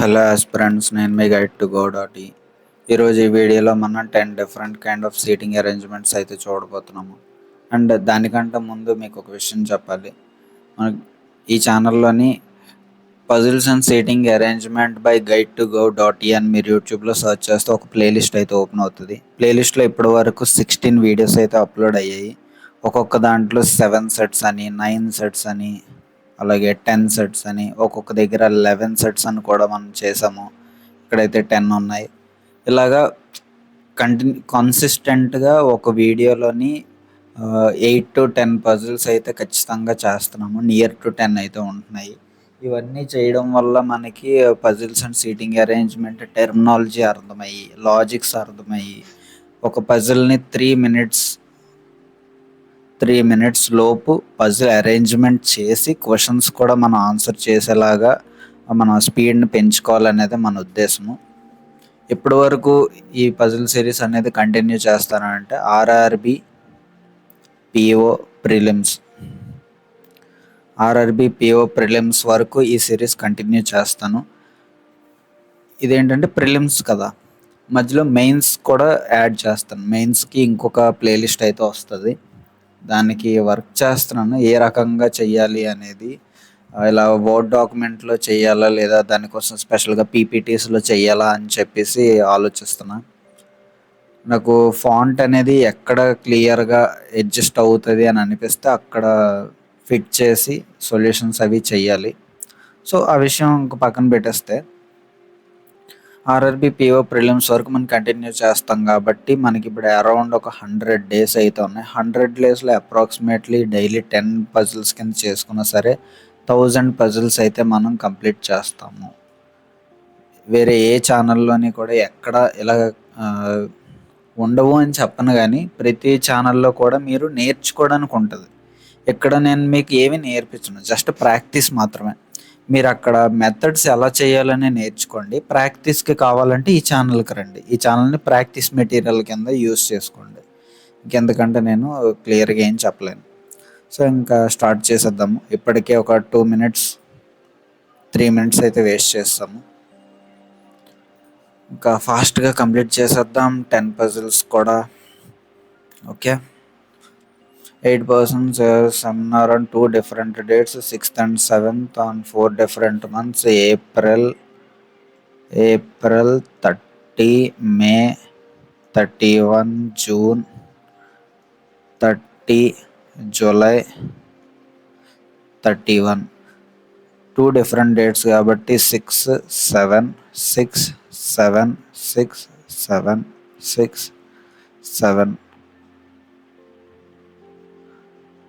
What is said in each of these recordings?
Hello aspirants, నేను మీ guide to go dot ఈరోజు ఈ వీడియోలో మనం 10 different kind of seating arrangements అయితే చూడబోతున్నాము. అండ్ దానికంటే ముందు మీకు ఒక విషయం చెప్పాలి. మనకి ఈ ఛానల్లోని puzzles and seating arrangement by guide to go dot అని మీరు యూట్యూబ్లో సెర్చ్ చేస్తే ఒక ప్లేలిస్ట్ అయితే ఓపెన్ అవుతుంది. ప్లేలిస్ట్లో ఇప్పటి వరకు 16 వీడియోస్ అయితే అప్లోడ్ అయ్యాయి. ఒక్కొక్క దాంట్లో 7 సెట్స్ అని, 9 సెట్స్ అని, అలాగే 10 సెట్స్ అని, ఒక్కొక్క దగ్గర 11 సెట్స్ అని కూడా మనం చేసాము. ఇక్కడైతే 10 ఉన్నాయి. ఇలాగా కన్సిస్టెంట్గా ఒక వీడియోలోని 8 to 10 పజిల్స్ అయితే ఖచ్చితంగా చేస్తున్నాము. నియర్ టు 10 అయితే ఉంటున్నాయి. ఇవన్నీ చేయడం వల్ల మనకి puzzles and seating arrangement terminology అర్థమయ్యి, లాజిక్స్ అర్థమయ్యి, ఒక పజిల్ని 3 మినిట్స్ లోపు పజిల్ అరేంజ్మెంట్ చేసి క్వశ్చన్స్ కూడా మనం ఆన్సర్ చేసేలాగా మన స్పీడ్ని పెంచుకోవాలనేది మన ఉద్దేశము. ఇప్పటి వరకు ఈ పజిల్ సిరీస్ అనేది కంటిన్యూ చేస్తానంటే ఆర్ఆర్బి పిఓ ప్రిలిమ్స్ వరకు ఈ సిరీస్ కంటిన్యూ చేస్తాను. ఇదేంటంటే ప్రిలిమ్స్ కదా, మధ్యలో మెయిన్స్ కూడా యాడ్ చేస్తాను. మెయిన్స్కి ఇంకొక ప్లేలిస్ట్ అయితే వస్తుంది. దానికి వర్క్ చేస్తున్నాను. ఏ రకంగా చెయ్యాలి అనేది, ఇలా వర్డ్ డాక్యుమెంట్లో చేయాలా లేదా దానికోసం స్పెషల్గా పీపీటీస్లో చేయాలా అని చెప్పేసి ఆలోచిస్తున్నా. నాకు ఫాంట్ అనేది ఎక్కడ క్లియర్గా అడ్జస్ట్ అవుతుంది అని అనిపిస్తే అక్కడ ఫిట్ చేసి సొల్యూషన్స్ అవి చెయ్యాలి. సో ఆ విషయం ఇంక పక్కన పెట్టేస్తే ఆర్ఆర్బి పిఓ ప్రిలిమ్స్ వరకు మనం కంటిన్యూ చేస్తాం కాబట్టి మనకి ఇప్పుడు అరౌండ్ ఒక 100 డేస్ అయితే ఉన్నాయి. 100 డేస్లో అప్రాక్సిమేట్లీ డైలీ 10 పజిల్స్ కింద చేసుకున్నా సరే 1000 పజిల్స్ అయితే మనం కంప్లీట్ చేస్తాము. వేరే ఏ ఛానల్లోని కూడా ఎక్కడ ఇలా ఉండవు అని చెప్పను, కానీ ప్రతి ఛానల్లో కూడా మీరు నేర్చుకోవడానికి ఉంటుంది. ఇక్కడ నేను మీకు ఏమీ నేర్పించను, జస్ట్ ప్రాక్టీస్ మాత్రమే. మీరు అక్కడ మెథడ్స్ ఎలా చేయాలని నేర్చుకోండి. ప్రాక్టీస్కి కావాలంటే ఈ ఛానల్కి రండి. ఈ ఛానల్ని ప్రాక్టీస్ మెటీరియల్ కింద యూస్ చేసుకోండి. ఇంకెందుకంటే నేను క్లియర్గా ఏం చెప్పలేను. సో ఇంకా స్టార్ట్ చేసేద్దాము. ఇప్పటికే ఒక 2 మినిట్స్ 3 మినిట్స్ అయితే వేస్ట్ చేస్తాము. ఇంకా ఫాస్ట్గా కంప్లీట్ చేసేద్దాం 10 పజిల్స్ కూడా. Okay, 8 persons seminar on 2 different dates, 6th and 7th on 4 different months, April 30, May 31, June 30, July 31. 2 different dates కాబట్టి 6, 7, 6, 7, 6, 7, 6, 7,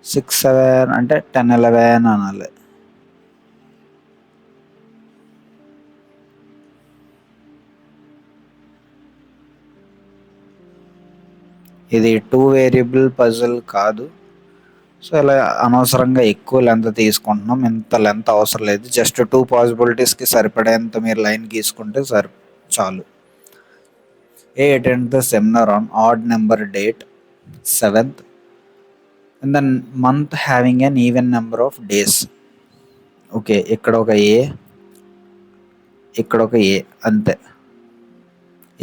6, 7 అంటే 10, 11 అనాలి. ఇది 2 వేరియబుల్ పజిల్ కాదు. సో ఇలా అనవసరంగా ఎక్కువ లెంత్ తీసుకుంటున్నాం. ఇంత లెంత్ అవసరం లేదు. జస్ట్ 2 పాసిబిలిటీస్కి సరిపడేంత మీరు లైన్ గీసుకుంటే చాలు. A attend the seminar on odd number date 7th in the month having an even number of days. Okay, ఇక్కడ ఒక ఏ, ఇక్కడ ఒక ఏ, అంతే.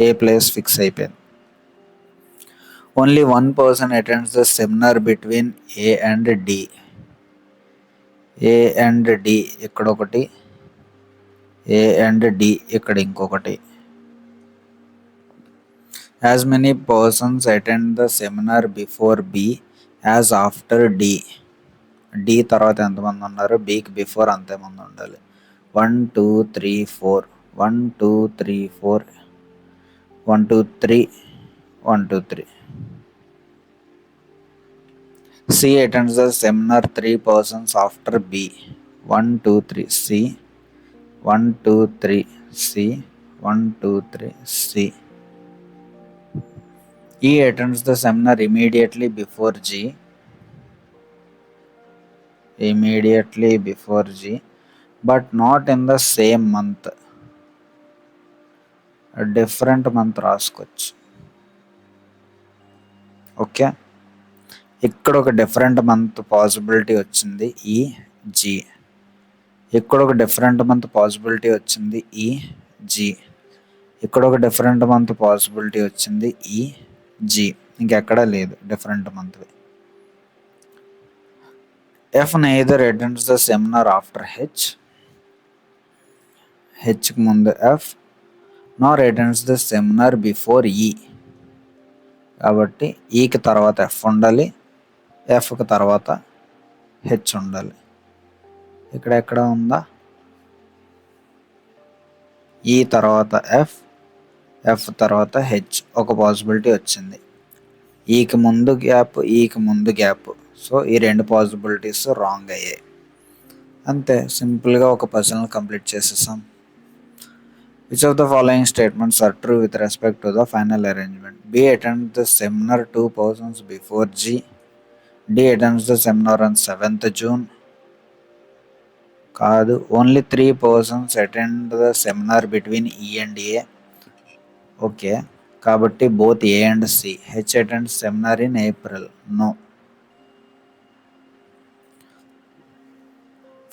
ఏ ప్లేస్ ఫిక్స్ అయిపోయింది. Only 1 person attends the seminar between A and D. A and D ఇక్కడ ఒకటి, A and D ఇక్కడ ఇంకొకటి. As many persons attend the seminar before B as after D. D తర్వాత ఎంతమంది ఉన్నారు, Bకి బిఫోర్ అంతమంది ఉండాలి. 1, 2, 3, 4, 1, 2, 3, 4, 1, 2, 3, 1, 2, 3. C attends the seminar 3 persons after B. 1, 2, 3, C, 1, 2, 3, C, 1, 2, 3, C. E attends the seminar immediately before G. But not in the same month. A different month రాసుకోవచ్చు. Okay, ఇక్కడ ఒక different month possibility వచ్చింది ఈ G. ఇక్కడ ఒక different month possibility వచ్చింది ఈ G. ఇక్కడ ఒక డిఫరెంట్ మంత్ పాసిబిలిటీ వచ్చింది ఈ జీ, ఇంకెక్కడా లేదు different month. F neither attends the seminar after H, హెచ్కి ముందు F, Nar attends the seminar before ఈ. కాబట్టి ఈకి తర్వాత ఎఫ్ ఉండాలి, ఎఫ్కి తర్వాత హెచ్ ఉండాలి. ఇక్కడ ఎక్కడ ఉందా, ఈ తర్వాత ఎఫ్, ఎఫ్ తర్వాత హెచ్ ఒక పాసిబిలిటీ వచ్చింది. ఈకి ముందు గ్యాప్, ఈకి ముందు గ్యాప్. సో ఈ రెండు పాసిబిలిటీస్ రాంగ్ అయ్యాయి. అంతే, సింపుల్గా ఒక పజిల్ని కంప్లీట్ చేసేసాం. Which of the following statements are true with respect to the final arrangement? B attend the seminar 2 persons before G. D attends the seminar on 7th June. కాదు, only 3 persons attend the seminar between E and A. Okay, కాబట్టి both A and C. H attend seminar in April. No.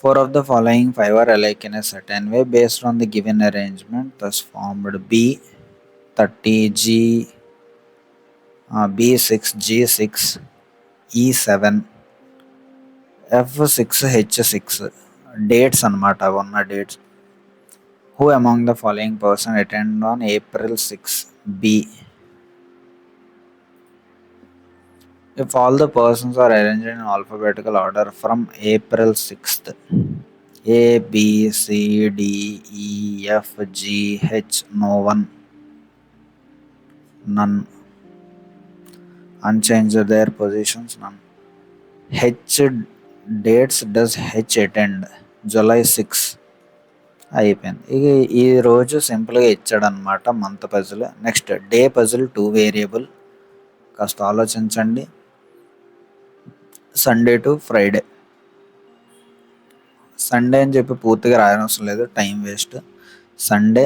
4 of the following 5 are alike in a certain way based on the given arrangement thus formed: B 30 G, B6 G6, E7, F6 H6. Dates అన్నమాట, ఉన్న dates. Who among the following person attend on April 6? B. If all the persons are arranged in alphabetical order from April 6th, A, B, C, D, E, F, G, H, no one, none. Unchanged their positions, none. H dates does H attend? July 6. అయిపోయింది. ఇక ఈ రోజు సింపుల్గా ఇచ్చాడు అనమాట month puzzle. Next day puzzle 2 variable. కాస్త ఆలోచించండి. Sunday to Friday. Sunday అని చెప్పి పూర్తిగా రాయనవసరం లేదు, time waste. Sunday,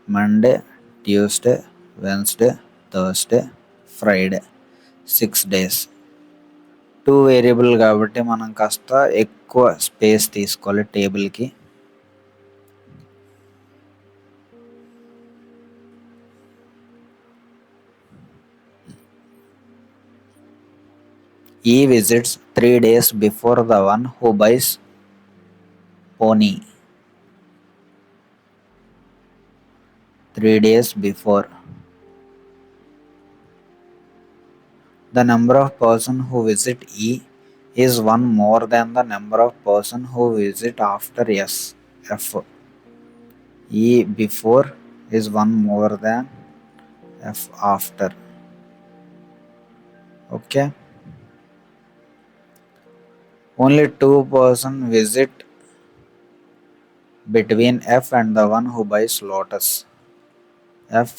Monday, Tuesday, Wednesday, Thursday, Friday, 6 days. 2 variable కాబట్టి మనం కాస్త ఎక్కువ స్పేస్ తీసుకోవాలి టేబుల్కి. ఈ visits 3 days before the one who buys pony. 3 days before. The number of person who visit E is one more than the number of person who visit after S. F. E before is one more than F after. Okay. Only 2 person visit between F and the one who buys lotus. F,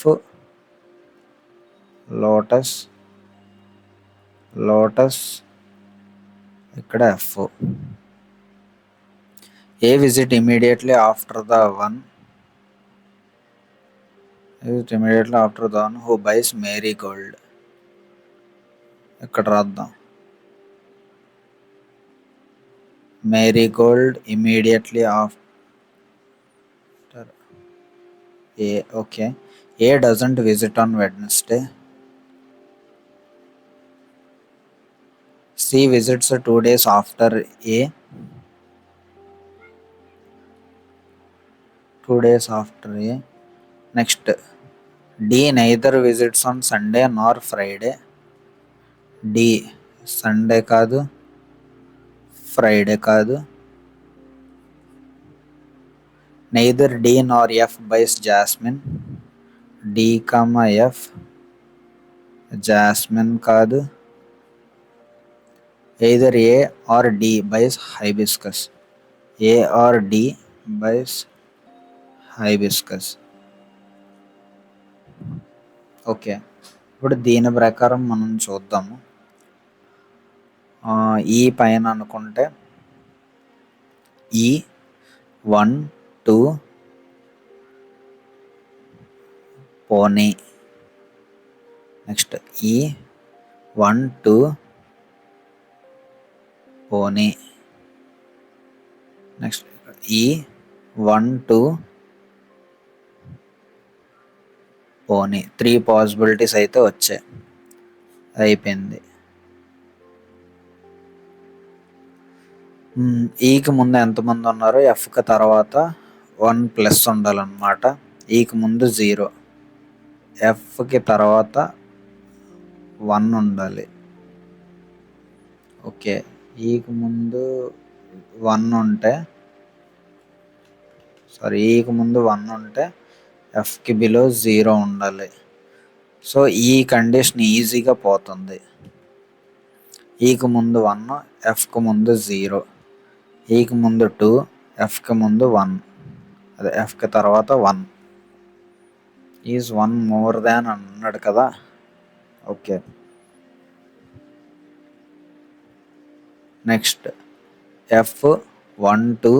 lotus, lotus, ఇక్కడ F. A visit immediately after the one who buys marigold. ఇక్కడ రాద్దాం. marigold immediately after A. Okay. A doesn't visit on Wednesday. C visits 2 days after A. 2 days after A. Next, D neither visits on Sunday nor Friday. D Sunday కాదు, Friday కాదు. Neither D nor F buys jasmine. D, F, jasmine కాదు. Either A or D buys hibiscus. A or D buys hibiscus. Okay, ఇప్పుడు దీని ప్రకారం మనం చూద్దాము. ఈ పైన అనుకుంటే ఈ 1, 2 పోనీ. నెక్స్ట్ ఈ 1, 2 పోనీ. నెక్స్ట్ ఈ 1, 2 పోనీ 3 పాసిబిలిటీస్ అయితే వచ్చాయి. అయిపోయింది. ఈకి ముందు ఎంతమంది ఉన్నారు? ఎఫ్కి తర్వాత 1 ప్లస్ ఉండాలన్నమాట. ఈకి ముందు 0, ఎఫ్కి తర్వాత 1 ఉండాలి. ఓకే, ఈకి ముందు 1 ఉంటే ఈకి ముందు 1 ఉంటే ఎఫ్కి బిలో 0 ఉండాలి. సో ఈ కండిషన్ ఈజీగా పోతుంది. ఈకి ముందు 1, ఎఫ్కి ముందు 0, ఈకి ముందు 2, ఎఫ్కి ముందు 1, అదే ఎఫ్కి తర్వాత 1 ఈజ్ 1 మోర్ దాన్ అన్నాడు కదా. Okay, next F12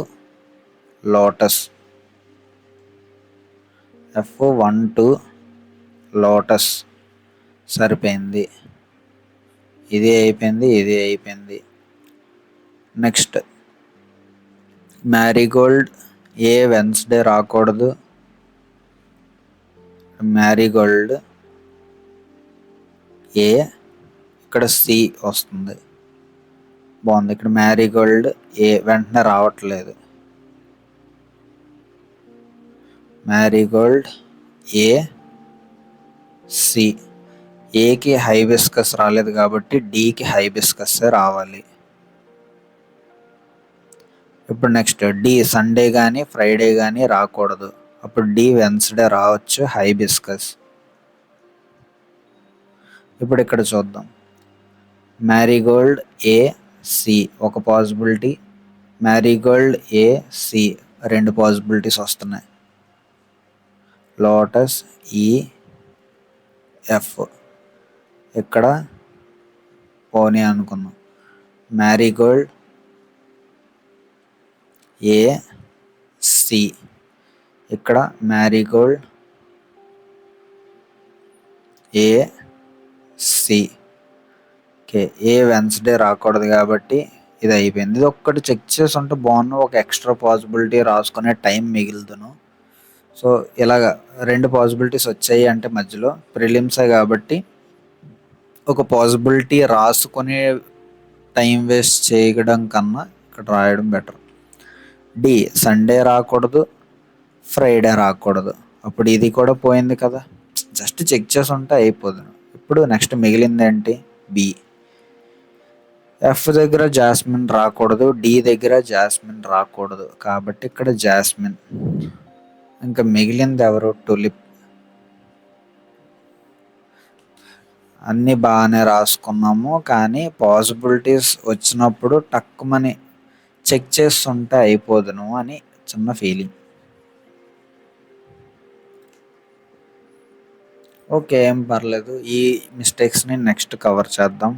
lotus. F12 lotus సరిపోయింది. ఇది అయిపోయింది, ఇది అయిపోయింది. నెక్స్ట్ మ్యారీగోల్డ్ ఏ వెన్స్డే రాకూడదు. మ్యారీగోల్డ్ ఏ, ఇక్కడ సి వస్తుంది. బాగుంది. ఇక్కడ మ్యారీగోల్డ్ ఏ వెంటనే రావట్లేదు. మ్యారీగోల్డ్ ఏ సి, ఏకి హైబిస్కస్ రాలేదు కాబట్టి డికి హైబిస్కస్ రావాలి. ఇప్పుడు నెక్స్ట్ డి సండే కానీ ఫ్రైడే కానీ రాకూడదు. అప్పుడు డి వెన్స్డే రావచ్చు, హైబిస్కస్. ఇప్పుడు ఇక్కడ చూద్దాం. మ్యారీగోల్డ్ ఏ సి ఒక possibility, marigold A C 2 possibilities వస్తున్నాయి. లోటస్ ఈ ఎఫ్ ఇక్కడ పోనీ అనుకున్నాం. మ్యారీగోల్డ్ ఏ సి ఇక్కడ marigold A C. Okay, A Wednesday రాకూడదు కాబట్టి ఇది అయిపోయింది. ఇది ఒక్కటి చెక్ చేసి ఉంటే బాగున్నా, ఒక ఎక్స్ట్రా పాసిబిలిటీ రాసుకునే టైం మిగులుదును. సో ఇలాగ 2 పాసిబిలిటీస్ వచ్చాయి అంటే మధ్యలో ప్రిలిమ్సే కాబట్టి ఒక పాసిబిలిటీ రాసుకునే టైం వేస్ట్ చేయడం కన్నా ఇక్కడ రాయడం బెటర్. డి సండే రాకూడదు, ఫ్రైడే రాకూడదు. అప్పుడు ఇది కూడా పోయింది కదా, జస్ట్ చెక్ చేసి ఉంటే అయిపోతుంది. ఇప్పుడు నెక్స్ట్ మిగిలింది ఏంటి? బి. ఎఫ్ దగ్గర జాస్మిన్ రాకూడదు, డి దగ్గర జాస్మిన్ రాకూడదు కాబట్టి ఇక్కడ జాస్మిన్. ఇంకా మిగిలింది ఎవరు? టులిప్. అన్నీ బాగానే రాసుకున్నాము, కానీ పాసిబిలిటీస్ వచ్చినప్పుడు టక్కుమని చెక్ చేస్తుంటే అయిపోదును అని చిన్న ఫీలింగ్. ఓకే, ఏం పర్లేదు. ఈ మిస్టేక్స్ని నెక్స్ట్ కవర్ చేద్దాం.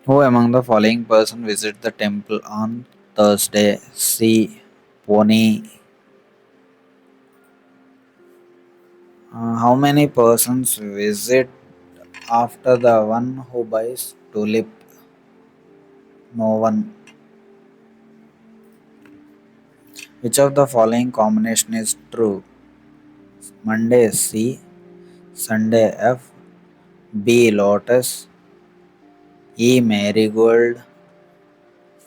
Who among the following person visit the temple on Thursday? C. Pony. How many persons visit after the one who buys tulip? No one. Which of the following combination is true? Monday C, Sunday F, B lotus, E marigold,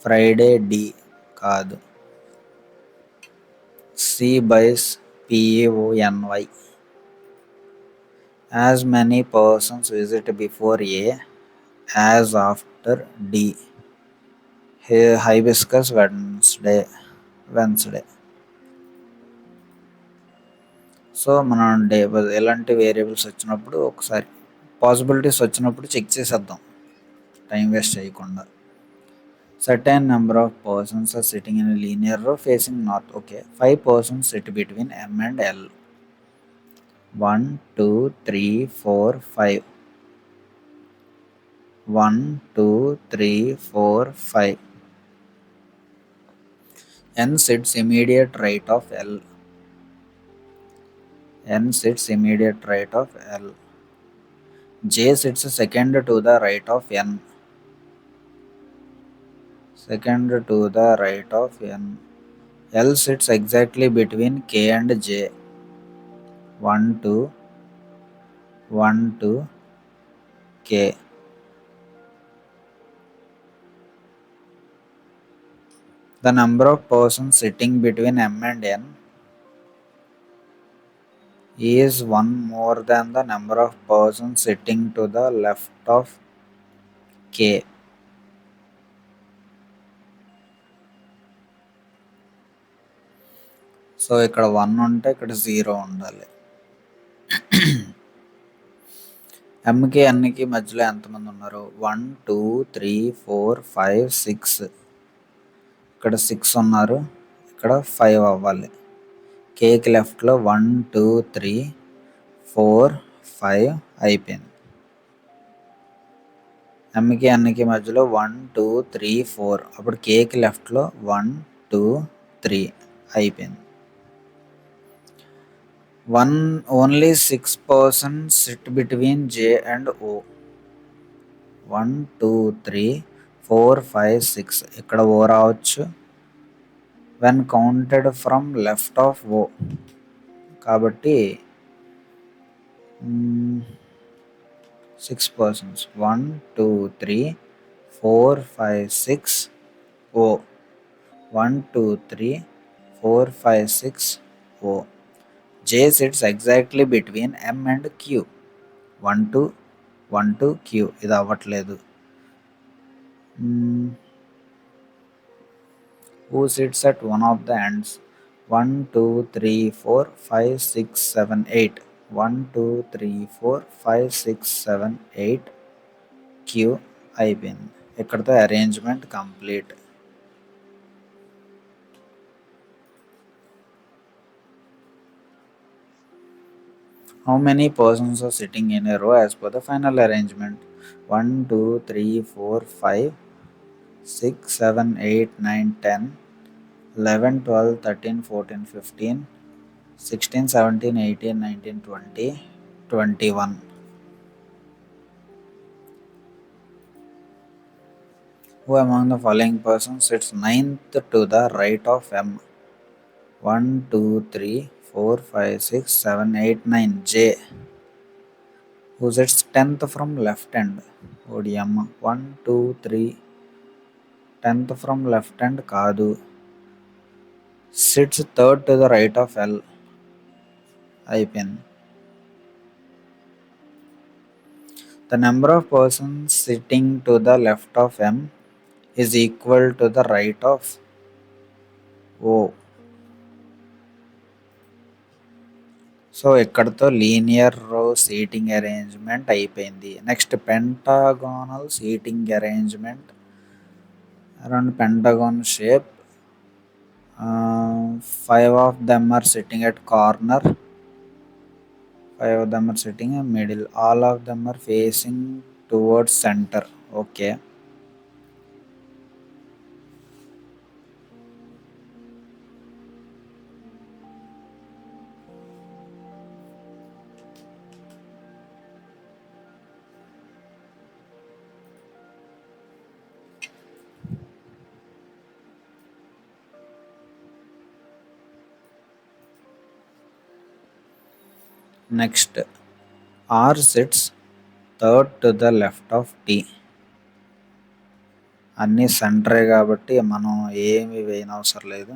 Friday D. కాదు. C buys PEONY. As many persons visit before A as after D. Hibiscus Wednesday. So మనం ఎలాంటి variables వచ్చినప్పుడు ఒకసారి possibilities వచ్చినప్పుడు check చేసేద్దాం, time waste చేయకుండా. Certain number of persons are sitting in a linear row facing north. Okay, 5 persons sit between M and L. 1, 2, 3, 4, 5. 1, 2, 3, 4, 5. N sits immediate right of L. N sits immediate right of L. J sits second to the right of N. Second to the right of N. L sits exactly between K and J. 1 to 1 to K. The number of persons sitting between M and N is one more than the number of persons sitting to the left of K. So ఇక్కడ 1 ఉంటే ఇక్కడ 0 ఉండాలి. ఎంకి ఎన్కి మధ్యలో ఎంతమంది ఉన్నారు? 1 2 3 4 5 6. ఇక్కడ 6 ఉన్నారు, ఇక్కడ 5 అవ్వాలి. కేకి లెఫ్ట్లో 1 2 3 4 5 అయిపోయింది. ఎంకి ఎన్కి మధ్యలో 1 2 3 4. అప్పుడు కేకి లెఫ్ట్లో 1 2 3 అయిపోయింది. Only 6 persons sit between J and O. 1 2 3 4 5 6. ఇక్కడ O రావచ్చు. when counted from left of O. కాబట్టి 6 persons. 1 2 3 4 5 6 O. 1 2 3 4 5 6 O. J sits exactly between M and Q. 1 to Q. ఇది అవ్వట్లేదు. Who sits at one of the ends? 1 2 3 4 5 6 7 8. 1 2 3 4 5 6 7 8 Q అయిపోయింది. ఇక్కడతో arrangement complete. How many persons are sitting in a row as per the final arrangement? 1 2 3 4 5 6 7 8 9 10 11 12 13 14 15 16 17 18 19 20 21. Who among the following persons sits ninth to the right of M? 1 2 3 4 5 6 7 8 9. J. Who sits 10th from left end? ODM. 1 2 3 10th from left end కాదు. Sits third to the right of L. అయిపోయింది. The number of persons sitting to the left of M is equal to the right of O. So ఇక్కడతో linear row seating arrangement అయిపోయింది. Next pentagonal seating arrangement around pentagon shape. 5 of them are sitting at corner. 5 of them are sitting in middle. All of them are facing towards center. Okay. Next, R sits third to the left of T. అన్నీ సెంటరే కాబట్టి మనం ఏమి వేయనవసరం లేదు.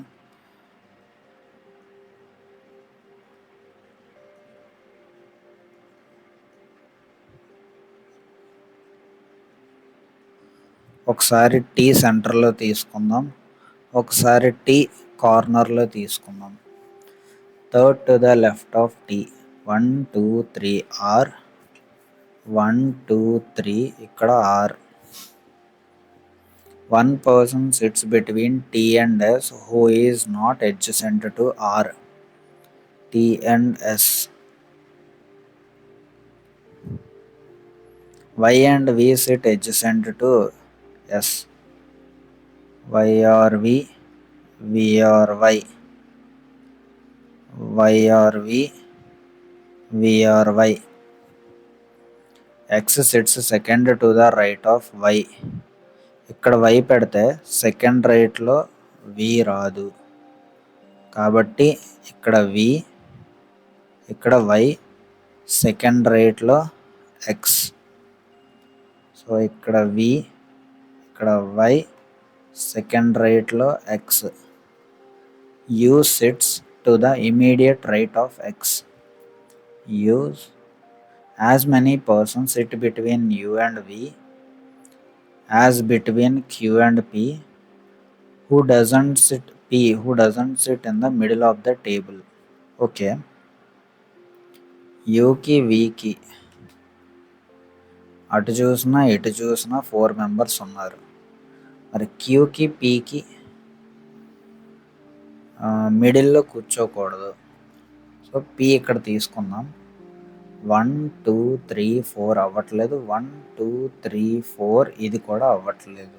ఒకసారి T సెంటర్లో తీసుకుందాం, ఒకసారి T కార్నర్లో తీసుకుందాం. Third to the left of T. 1 2 3 R. 1 2 3 ఇక్కడ R. One person sits between T and S who is not adjacent to R. T and S. Y and V sit adjacent to S. Y or V, V or Y. Y or V, V or Y. X sits second to the right of Y. ఇక్కడ Y పెడితే second రైట్లో V రాదు. కాబట్టి ఇక్కడ V, ఇక్కడ Y, second రైట్లో X. So ఇక్కడ V, ఇక్కడ వై, సెకండ్ రైట్లో X. U sits to the immediate right of X. Use as many persons sit between u and v as between q and p who doesn't sit in the middle of the table. Okay, యూకి వికి అటు చూసినా ఇటు చూసినా 4 members ఉన్నారు. మరి క్యూకి పీకి మిడిల్లో కూర్చోకూడదు. సో పీ ఇక్కడ తీసుకుందాం. 1 2 3 4 అవ్వట్లేదు. 1 2 3 4 ఇది కూడా అవ్వట్లేదు.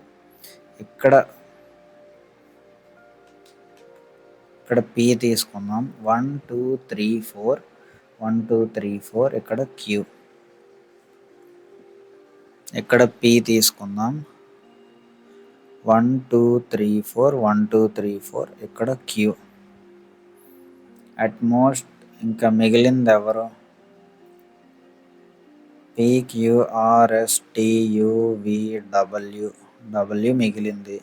ఇక్కడ పీ తీసుకుందాం. 1 2 3 4 1 2 3 4 ఇక్కడ క్యూ. ఇక్కడ పీ తీసుకుందాం. 1 2 3 4 1 2 3 4 ఇక్కడ క్యూ. అట్మోస్ట్ ఇంకా మిగిలింది ఎవరు? PQRSTUVW. డబ్ల్యూ మిగిలింది.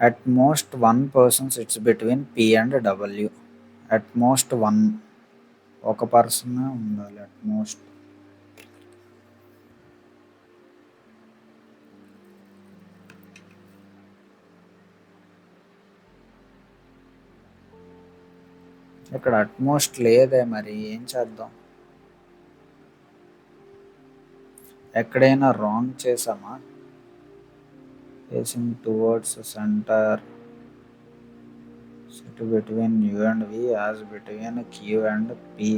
At most 1 person sits between P and W. At most 1 ఒక పర్సన్ ఉండాలి. అట్ మోస్ట్ ఇక్కడ అట్మోస్ట్ లేదే, మరి ఏం చేద్దాం? ఎక్కడైనా రాంగ్ చేసామా? Facing towards centre, sit between U and V as between Q and P.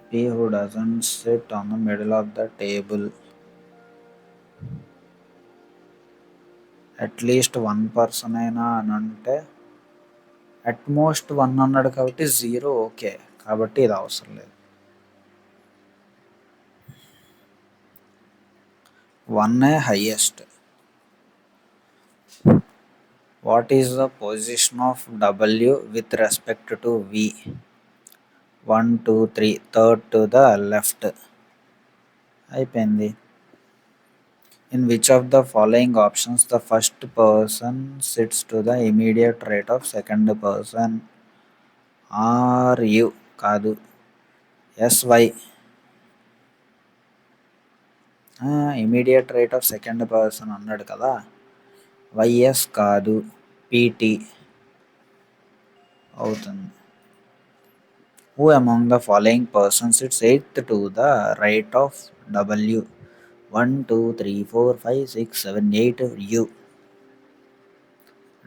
P who doesn't sit on the middle of the table. At least 1 person అయినా అని అంటే అట్మోస్ట్ 1 అన్నాడు కాబట్టి 0 ఓకే, కాబట్టి ఇది అవసరం లేదు. 1 highest. What is the position of W with respect to V? 1 2 3 third to the left. అయిపోయింది. In which of the following options the first person sits to the immediate right of second person? R U కాదు, SY. Immediate right of second person అన్నాడు కదా. YS కాదు, PT అవుతుంది. Who among the following persons sits eighth to the right of W? 1 2 3 4 5 6 7 8 U.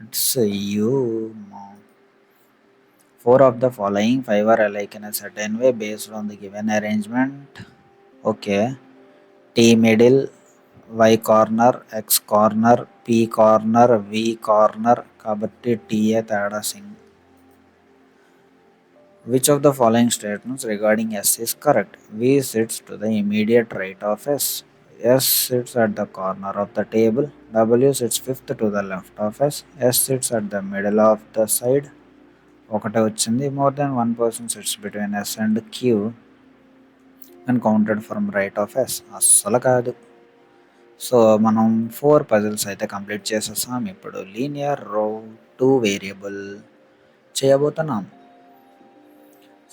It's you, mom. 4 of the following 5 are alike in a certain way based on the given arrangement. Okay. T middle, Y corner, X corner, P corner, V corner. కాబట్టి TA తేడా Singh. Which of the following statements regarding S is correct? V sits to the immediate right of S. S sits at the corner of the table. W sits fifth to the left of S. S sits at the middle of the side. ఒకటే వచ్చింది. More than 1 person sits between S and Q and counted from right of S. అస్సలు కాదు. So మనం 4 puzzles అయితే complete చేసేసాం. ఇప్పుడు linear రో 2 variable చేయబోతున్నాం.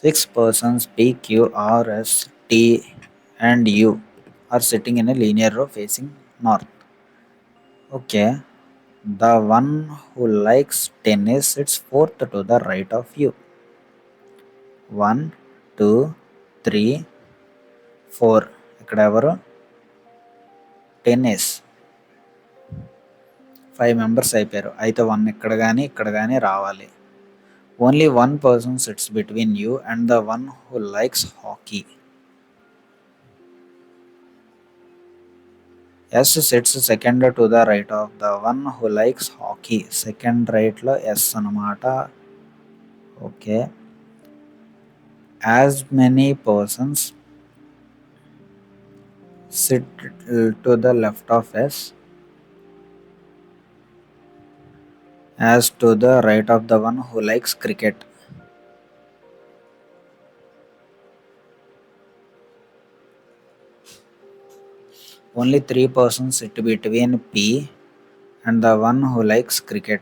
6 persons P, Q, R, S, T and U are sitting in a linear row facing north. Okay, the one who likes tennis sits fourth to the right of U. 1 2 3 4 ఇక్కడ ఎవరు? Tennis. 5 members అయిపోయారు. అయితే 1 ఇక్కడ కానీ రావాలి. Only 1 person sits between you and the one who likes hockey. S sits second to the right of the one who likes hockey. Second right లో S అన్నమాట. Okay. As many persons sit to the left of S as to the right of the one who likes cricket. Only three persons sit between P and the one who likes cricket.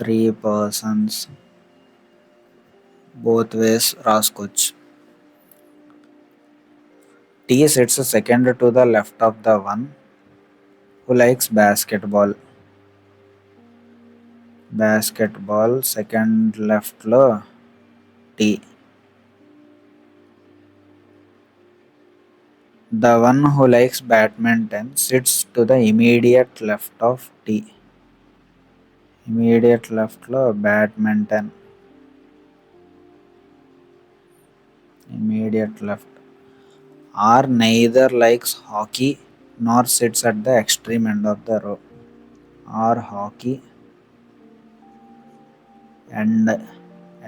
Three persons both ways రాసుకోవచ్చు. T sits second to the left of the one who likes basketball. Basketball second left లో T. The one who likes badminton sits to the immediate left of T. Immediate left లో badminton. Immediate left. R neither likes hockey nor sits at the extreme end of the row. R hockey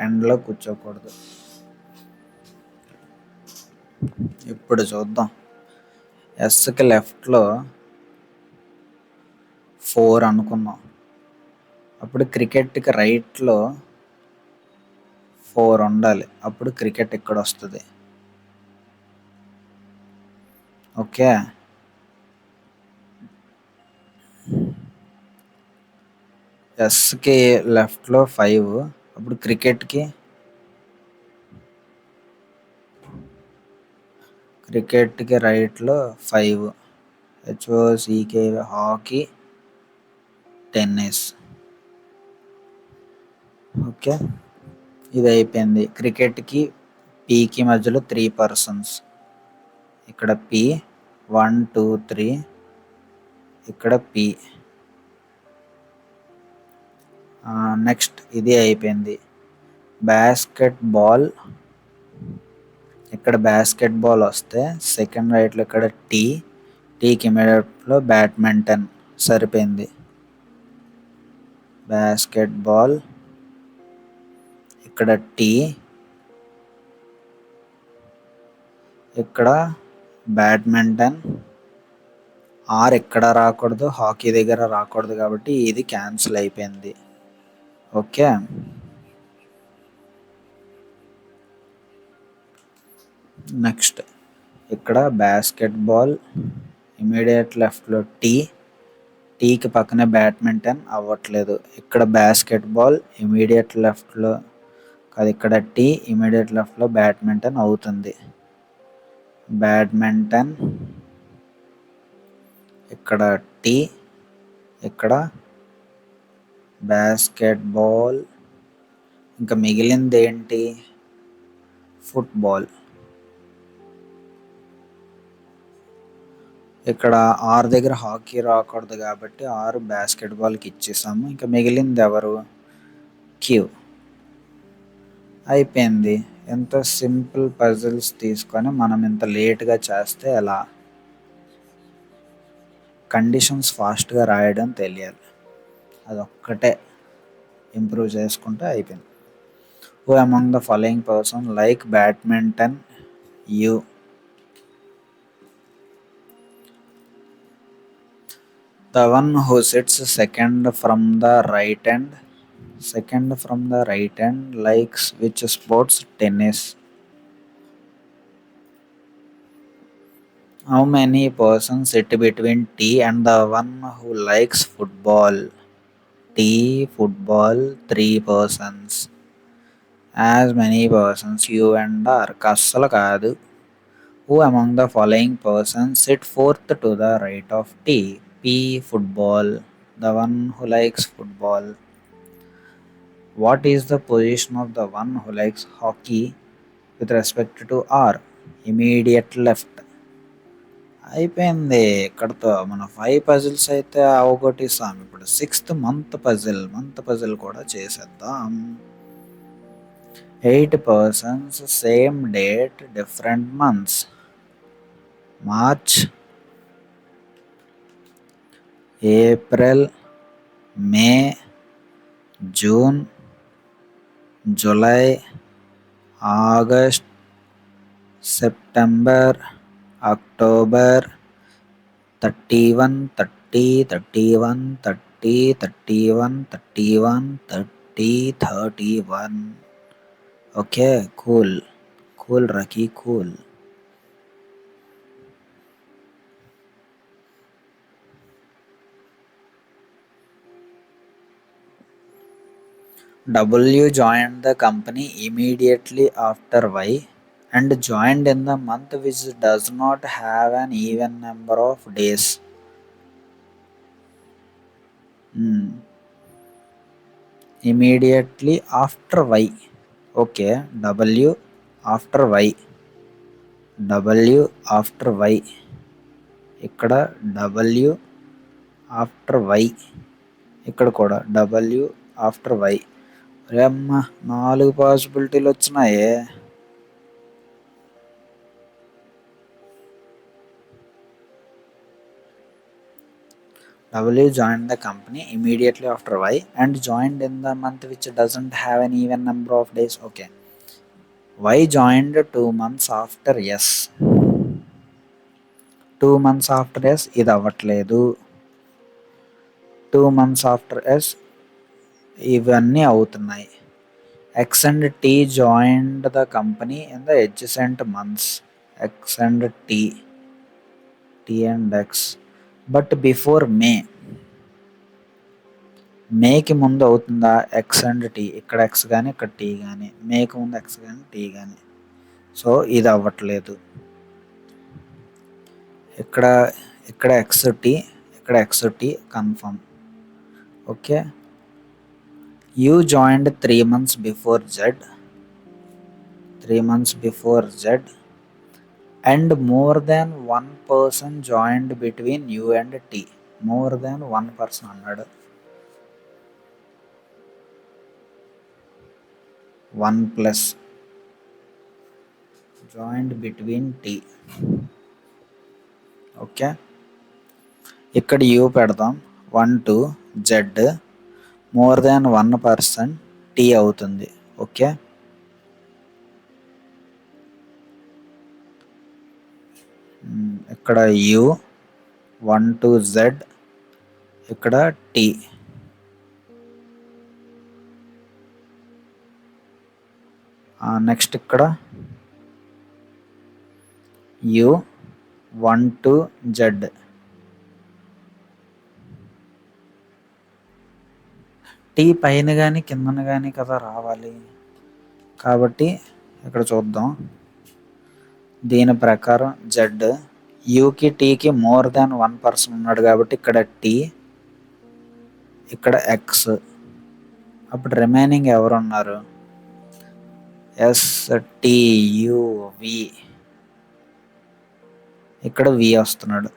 ఎండ్లో కూర్చోకూడదు. ఇప్పుడు చూద్దాం. ఎస్కి లెఫ్ట్లో 4 అనుకున్నాం. అప్పుడు క్రికెట్కి రైట్లో 4 ఉండాలి. అప్పుడు క్రికెట్ ఇక్కడ వస్తుంది. ఓకే. ఎస్కి లెఫ్ట్లో 5. అప్పుడు క్రికెట్కి రైట్లో 5. హెచ్ఓసికే హాకీ టెన్నిస్. ఓకే, ఇది అయిపోయింది. క్రికెట్కి పీకి మధ్యలో 3 పర్సన్స్. ఇక్కడ పి 1 2 3. ఇక్కడ పి. నెక్స్ట్ ఇది అయిపోయింది. బాస్కెట్బాల్ ఇక్కడ బాస్కెట్బాల్ వస్తే సెకండ్ రైట్లో ఇక్కడ టీకి ఇమీడియట్లో బ్యాడ్మింటన్. సరిపోయింది. బాస్కెట్బాల్ ఇక్కడ టీ, ఇక్కడ బ్యాడ్మింటన్. ఆర్ ఎక్కడ రాకూడదు, హాకీ దగ్గర రాకూడదు కాబట్టి ఇది క్యాన్సిల్ అయిపోయింది. ఓకే. నెక్స్ట్ ఇక్కడ బాస్కెట్బాల్ ఇమీడియట్ లెఫ్ట్లో టీకి పక్కనే బ్యాడ్మింటన్ అవ్వట్లేదు. ఇక్కడ బాస్కెట్బాల్ ఇమీడియట్ లెఫ్ట్లో కాదు, ఇక్కడ టీ ఇమీడియట్ లెఫ్ట్లో బ్యాడ్మింటన్ అవుతుంది. బ్యాడ్మింటన్ ఇక్కడ టీ, ఇక్కడ బాస్కెట్బాల్. ఇంకా మిగిలింది ఏంటి? ఫుట్బాల్. ఇక్కడ ఆర్ దగ్గర హాకీ రాకూడదు కాబట్టి ఆరు బాస్కెట్బాల్కి ఇచ్చేసాము. ఇంకా మిగిలింది ఎవరు? క్యూ. అయిపోయింది. ఎంత సింపుల్ పజిల్స్ తీసుకొని మనం ఇంత లేట్గా చేస్తే ఎలా? కండిషన్స్ ఫాస్ట్గా రాయడం తెలియాలి. అదొక్కటే ఇంప్రూవ్ చేసుకుంటే అయిపోయింది. Who among the following person like badminton? You. The one who sits second from the right end likes which sports? Tennis. How many persons sit between T and the one who likes football? Football 3 persons. As many persons? U and R. అస్సలు కాదు. Who among the following persons sit fourth to the right of T? P. Football. The one who likes football. What is the position of the one who likes hockey with respect to R? Immediate left. అయిపోయింది. ఇక్కడతో మన 5 puzzles అయితే అవగొట్టేసాం. ఇప్పుడు 6th month puzzle కూడా చేసేద్దాం. 8 persons, same date, different months. March, April, May, June, July, August, September, October, 31, 30, 31, 30, 31, 31, 30, 31. Okay, cool cool రకీ cool. W joined the company immediately after Y and joined in the month which does not have an even number of days. Immediately after Y. Okay, W after Y. W after Y. ఇక్కడ W after Y. ఇక్కడ కూడా W after Y. అమ్మ 4 పాసిబిలిటీలు వచ్చినాయే. W joined the company immediately after Y and joined in the month which doesn't have an even number of days. Okay. Y joined 2 months after S. 2 months after S ఇది అవ్వట్లేదు. 2 months after S ఇవన్నీ అవుతున్నాయి. X and T joined the company in the adjacent months. X and T and X. But before May. మేకి ముందు అవుతుందా X and tea? ఇక్కడ X కానీ ఇక్కడ tea కానీ, మేకి ముందు ఎక్స్ కానీ టీ కానీ. సో ఇది అవ్వట్లేదు. ఇక్కడ ఇక్కడ ఎక్స్ టీ, ఇక్కడ X T confirm. Okay, U joined 3 months before Z. 3 months before Z and more than 1 person joined between U and T. More than 1 person అన్నాడు. 1 plus joined between T. Okay, ఇక్కడ U పెడదాం. 1 to Z more than 1 person T అవుతుంది. Okay, ఇక్కడ U 1 to Z, ఇక్కడ T. Next ఇక్కడ U 1 to Z. T పైన కానీ కిందన కానీ కదా రావాలి. కాబట్టి ఇక్కడ చూద్దాం. దీని ప్రకారం జెడ్ యూకి టీకి మోర్ దాన్ 1 person ఉన్నాడు కాబట్టి ఇక్కడ టీ, ఇక్కడ ఎక్స్. అప్పుడు రిమైనింగ్ ఎవరు ఉన్నారు? S T you we. ఇక్కడ వి వస్తున్నాడు.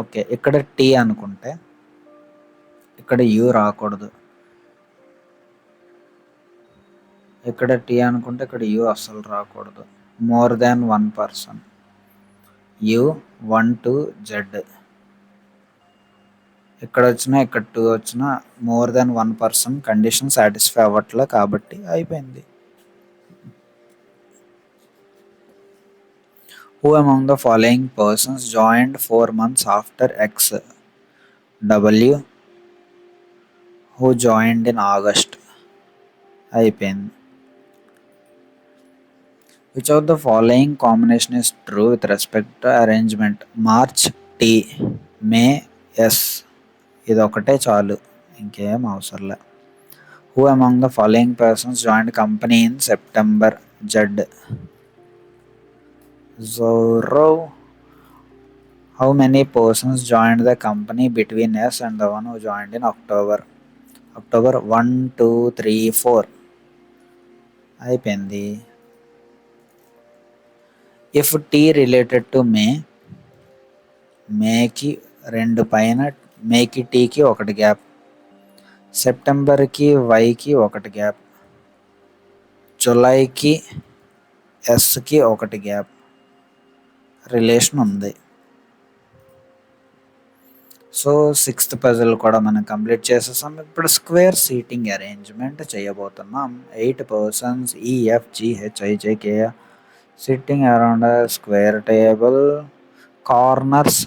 ఓకే, ఇక్కడ టీ అనుకుంటే ఇక్కడ యూ రాకూడదు. ఇక్కడ టీ అనుకుంటే ఇక్కడ యూ అస్సలు రాకూడదు. More than 1 person. U 1 to Z. ఇక్కడ వచ్చినా ఇక్కడ 2 వచ్చినా more than 1 person condition satisfy అవ్వట్లే కాబట్టి అయిపోయింది. Who among the following persons joined 4 months after X? W. Who joined in August? అయిపోయింది. Which of the following combination is true with respect to arrangement? March T, May S. ఇది ఒకటే చాలు, ఇంకేం అవసరంలే. Who among the following persons joined company in September? Z. Zorro. How many persons joined the company between S and the one who joined in October? October 1, 2, 3, 4. అయిపోయింది. If tea related to మే, మేకి 2 పైన, మేకి టీకి 1 gap, సెప్టెంబర్కి వైకి 1 gap, జులైకి ఎస్కి 1 gap relation ఉంది. So 6th puzzle కూడా మనం complete చేసేసాం. ఇప్పుడు square seating arrangement చేయబోతున్నాం. 8 persons EFGHIJK sitting around square table. Corners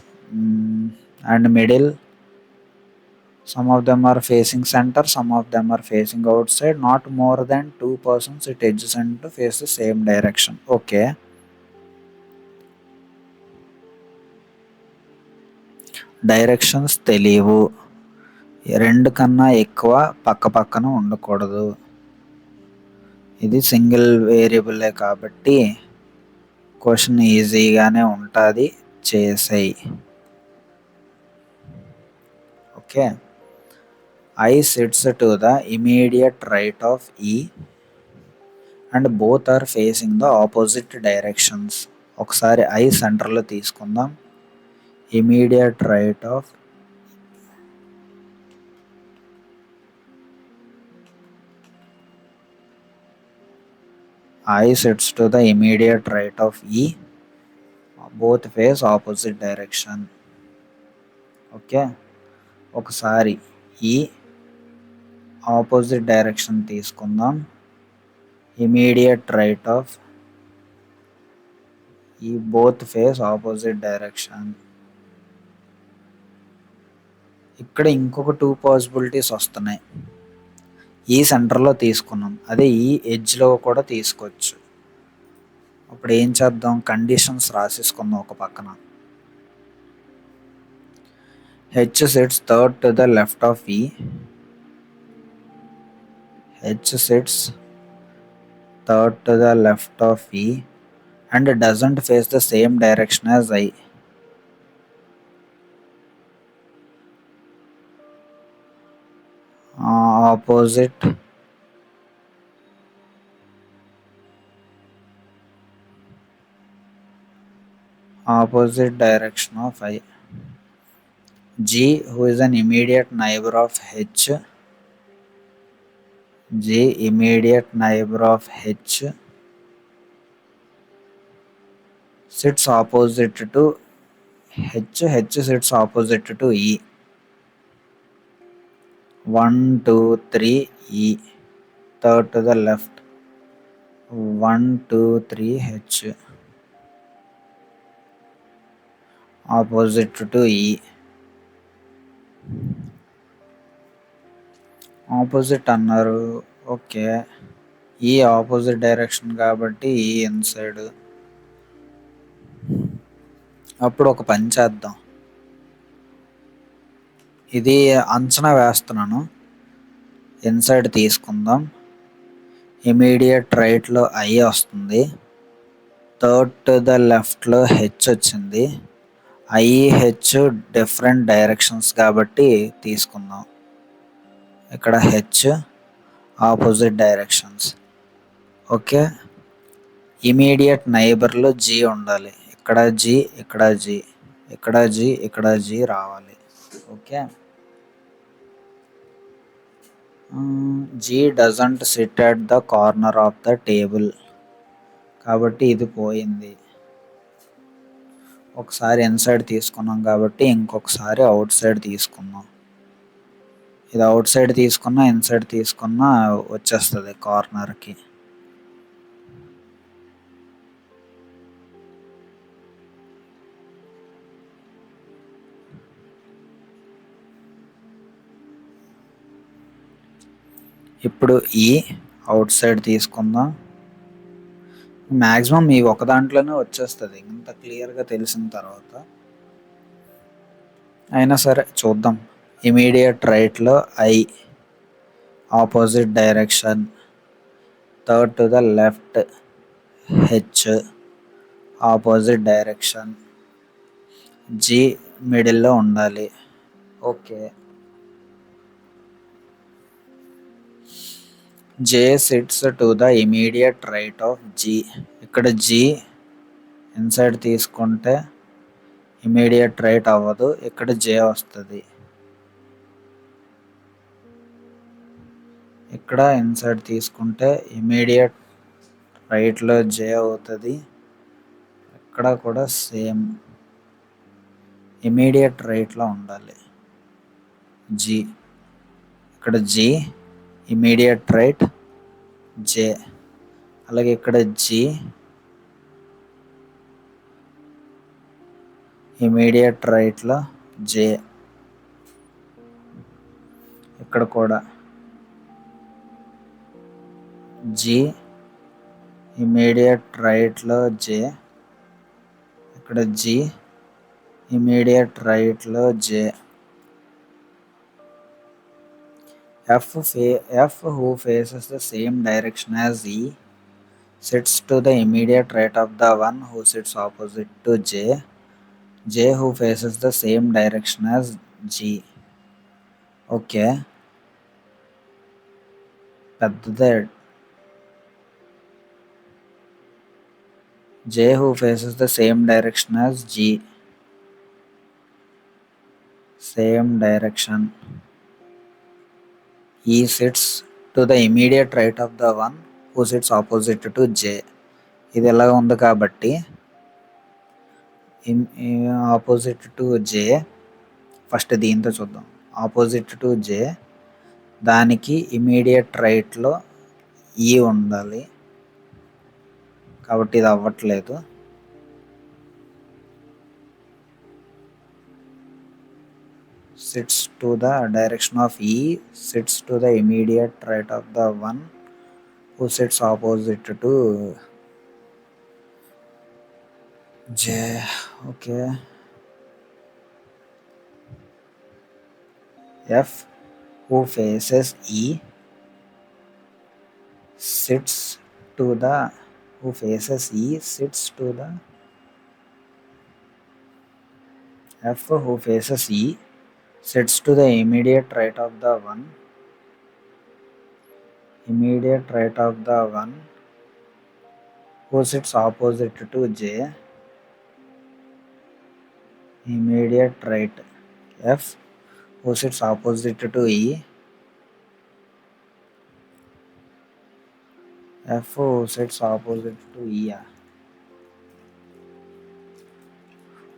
and middle. Some of them are facing center, some of them are facing outside. Not more than two persons it adjacent to face the same direction. Okay. Directions తెలియవు, రెండు కన్నా ఎక్కువ పక్క పక్కన ఉండకూడదు. ఇది single వేరియబులే కాబట్టి question ఈజీగానే ఉంటుంది, చేసేయి. Okay. I sits to the immediate right of E and both are facing the opposite directions. ఒకసారి ఐ సెంటర్లో తీసుకుందాం. Immediate right of I sits to the immediate right of E, both face opposite direction. Okay. ఒకసారి ఈ opposite direction తీసుకుందాం. Immediate right of ఈ both face opposite direction. ఇక్కడ ఇంకొక two possibilities వస్తున్నాయి. ఈ సెంటర్లో తీసుకున్నాం, అదే ఈ ఎడ్జ్లో కూడా తీసుకోవచ్చు. అప్పుడు ఏం చేద్దాం, కండిషన్స్ రాసేసుకుందాం ఒక పక్కన. H sits third to the left of E. H sits third to the left of E and doesn't face the same direction as I. Opposite direction of I. G, who is an immediate neighbor of H, G immediate neighbor of H sits opposite to H. H sits opposite to E. 1, 2, 3 E. Third to the left. 1, 2, 3 H. Opposite to E. Opposite అన్నారు. Okay. ఈ opposite direction కాబట్టి ఈ inside. అప్పుడు ఒక పని చేద్దాం, ఇది అంచనా వేస్తున్నాను. ఇన్సైడ్ తీసుకుందాం. ఇమీడియట్ రైట్లో ఐ వస్తుంది, థర్డ్ టు ద లెఫ్ట్లో హెచ్ వచ్చింది. ఐ హెచ్ డిఫరెంట్ డైరెక్షన్స్ కాబట్టి తీసుకుందాం. ఇక్కడ H opposite directions. Okay. Immediate నైబర్లో జీ ఉండాలి. ఇక్కడ జీ, ఇక్కడ జీ, ఇక్కడ జీ, ఇక్కడ జీ రావాలి. Okay. G doesn't sit at the corner of the table కాబట్టి ఇది పోయింది. ఒకసారి ఇన్సైడ్ తీసుకున్నాం కాబట్టి ఇంకొకసారి అవుట్ సైడ్ తీసుకుందాం. ఇది అవుట్ సైడ్ తీసుకున్నా ఇన్సైడ్ తీసుకున్నా వచ్చేస్తుంది కార్నర్కి. ఇప్పుడు ఈ అవుట్ సైడ్ తీసుకుందాం. మ్యాక్సిమం ఈ ఒక దాంట్లోనే వచ్చేస్తుంది ఇంత క్లియర్గా తెలిసిన తర్వాత. అయినా సరే చూద్దాం. ఇమీడియట్ రైట్లో I opposite direction, third to the left H opposite direction, G మిడిల్లో ఉండాలి. Okay. J sits to the immediate right of G. ఇక్కడ జీ ఇన్సైడ్ తీసుకుంటే ఇమీడియట్ రైట్ అవ్వదు, ఇక్కడ జే వస్తుంది. ఇక్కడ ఇన్సైడ్ తీసుకుంటే ఇమీడియట్ రైట్లో జే అవుతుంది. ఇక్కడ కూడా సేమ్ ఇమీడియట్ రైట్లో ఉండాలి జీ. ఇక్కడ జీ ఇమీడియట్ రైట్ జే. అలాగే ఇక్కడ జీ ఇమీడియట్ రైట్లో జే. ఇక్కడ కూడా జీ, ఇమీడియట్ రైట్లో జే. ఇక్కడ జీ, ఇమీడియట్ రైట్లో J. F who faces the same direction as E sits to the immediate right of the one who sits opposite to J. J who faces the same direction as G. Okay, పెద్దదే. J who faces the same direction as G. Same direction. E sits to the immediate right of the one who sits opposite to J. ఇది ఎలా ఉంది కాబట్టి opposite to J, first దీంతో చూద్దాం. Opposite to జే, దానికి immediate రైట్లో ఈ ఉండాలి కాబట్టి ఇది అవ్వట్లేదు. Sits to the direction of E sits to the immediate right of the one who sits opposite to J. Okay, F who faces E sits to the who faces E sits to the F who faces E sits to the immediate right of the one who sits opposite to J. Immediate right. F who sits opposite to E. F who sits opposite to E.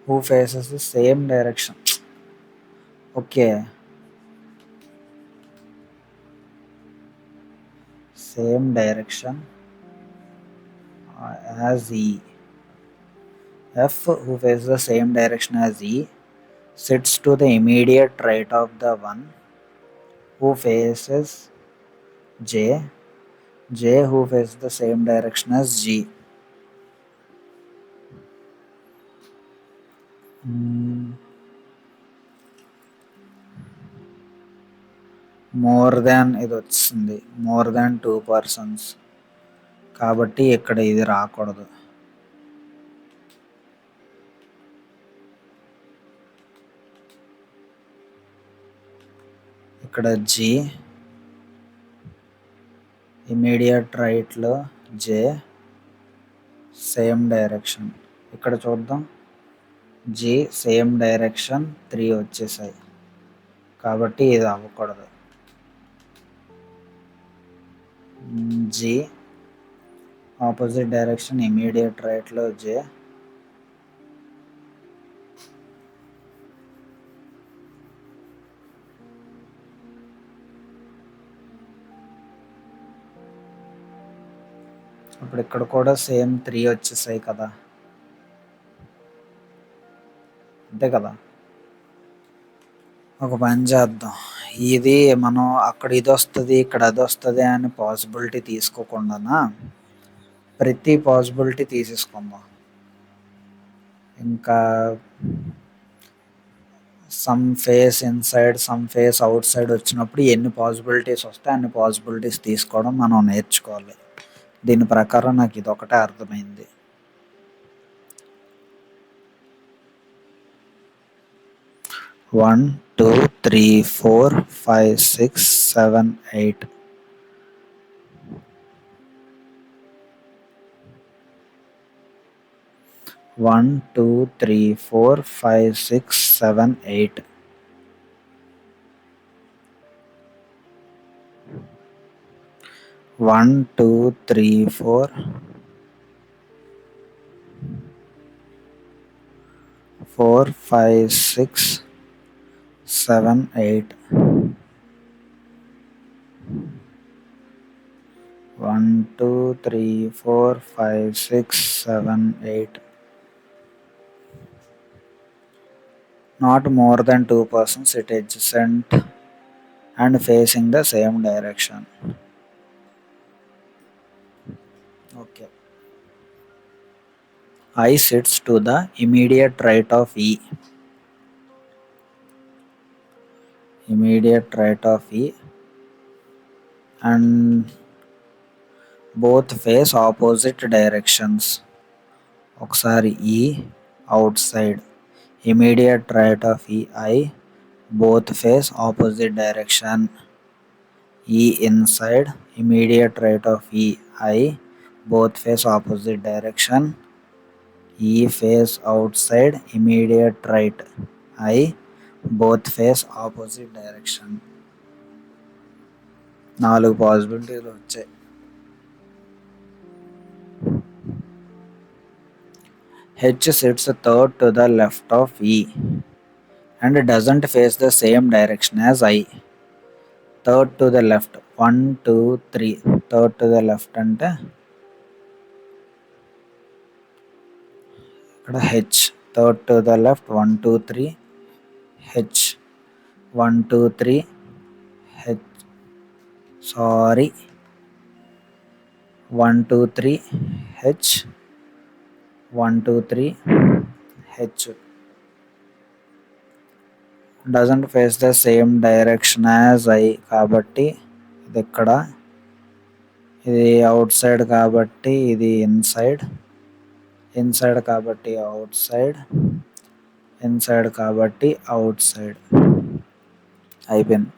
Who faces the same direction. Okay. Same direction as E. F who faces the same direction as E sits to the immediate right of the one who faces J. J who faces the same direction as G. More than ఇది వచ్చింది, more than 2 persons, కాబట్టి ఇక్కడ ఇది రాకూడదు. ఇక్కడ G, immediate రైట్లో జే, same direction. ఇక్కడ చూద్దాం, జీ సేమ్ డైరెక్షన్ 3 వచ్చేసాయి కాబట్టి ఇది అవ్వకూడదు. జీ ఆపోజిట్ డైరెక్షన్ ఇమీడియట్ రైట్లో జే. ఇప్పుడు ఇక్కడ కూడా సేమ్ 3 వచ్చేసాయి కదా, అంతే కదా. ఒక పని చేద్దాం, ఇది మనం అక్కడ ఇది వస్తుంది ఇక్కడ అది వస్తుంది అని పాసిబిలిటీ తీసుకోకుండా ప్రతి పాసిబిలిటీ తీసేసుకుందాం. ఇంకా some face inside some face out side వచ్చినప్పుడు ఎన్ని పాసిబిలిటీస్ వస్తాయి అన్ని పాసిబిలిటీస్ తీసుకోవడం మనం నేర్చుకోవాలి. దీని ప్రకారం నాకు ఇది ఒకటే అర్థమైంది. One 2 3 4 5 6 7 8. 1 2 3 4 5 6 7 8. 1 2 3 4 4 5 6 7 8. 1 2 3 4 5 6 7 8. not more than two persons sit adjacent and facing the same direction. Okay. I sits to the immediate right of E. Immediate right of E, and both face opposite directions. ఒకసారి E outside. Immediate right of E I, both face opposite direction. E inside. Immediate right of E I, both face opposite direction. E face outside. Immediate right I, both face opposite direction. 4 పాసిబిలిటీలు వచ్చాయి. H sits third to the left of E and doesn't face the same direction as I. Third to the left. 1, 2, 3. Third to the left అంటే ఇక్కడ H. Third to the left. 1, 2, 3. H. 1, 2, 3. H. Sorry. 1, 2, 3. H. 1, 2, 3. H. Doesn't face the same direction as I కాబట్టి ఇది ఇక్కడ, ఇది out side కాబట్టి ఇది inside, inside కాబట్టి out side, inside కాబట్టి అవుట్ సైడ్. అయిపోయింది.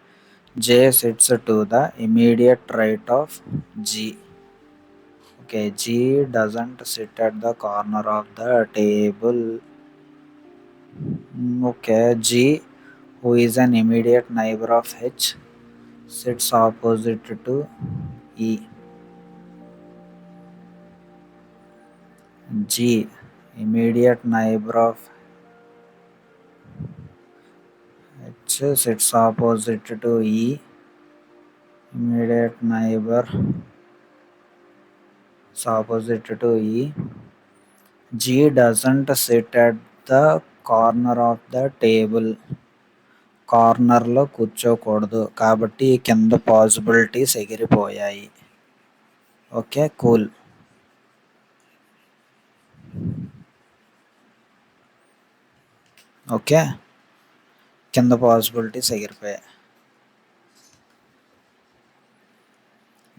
J sits to the immediate right of G. Okay, G doesn't sit at the corner of the table. Okay, G, who is an immediate neighbor of H, sits opposite to E. G, immediate neighbor of H, sits opposite to E. Immediate neighbor is opposite to E. G doesn't sit at the corner of the table. కార్నర్లో కూర్చోకూడదు కాబట్టి కింద possibilities ఎగిరిపోయాయి. Okay, cool. Okay, కింద possibilities ఎగిరిపోయాయి.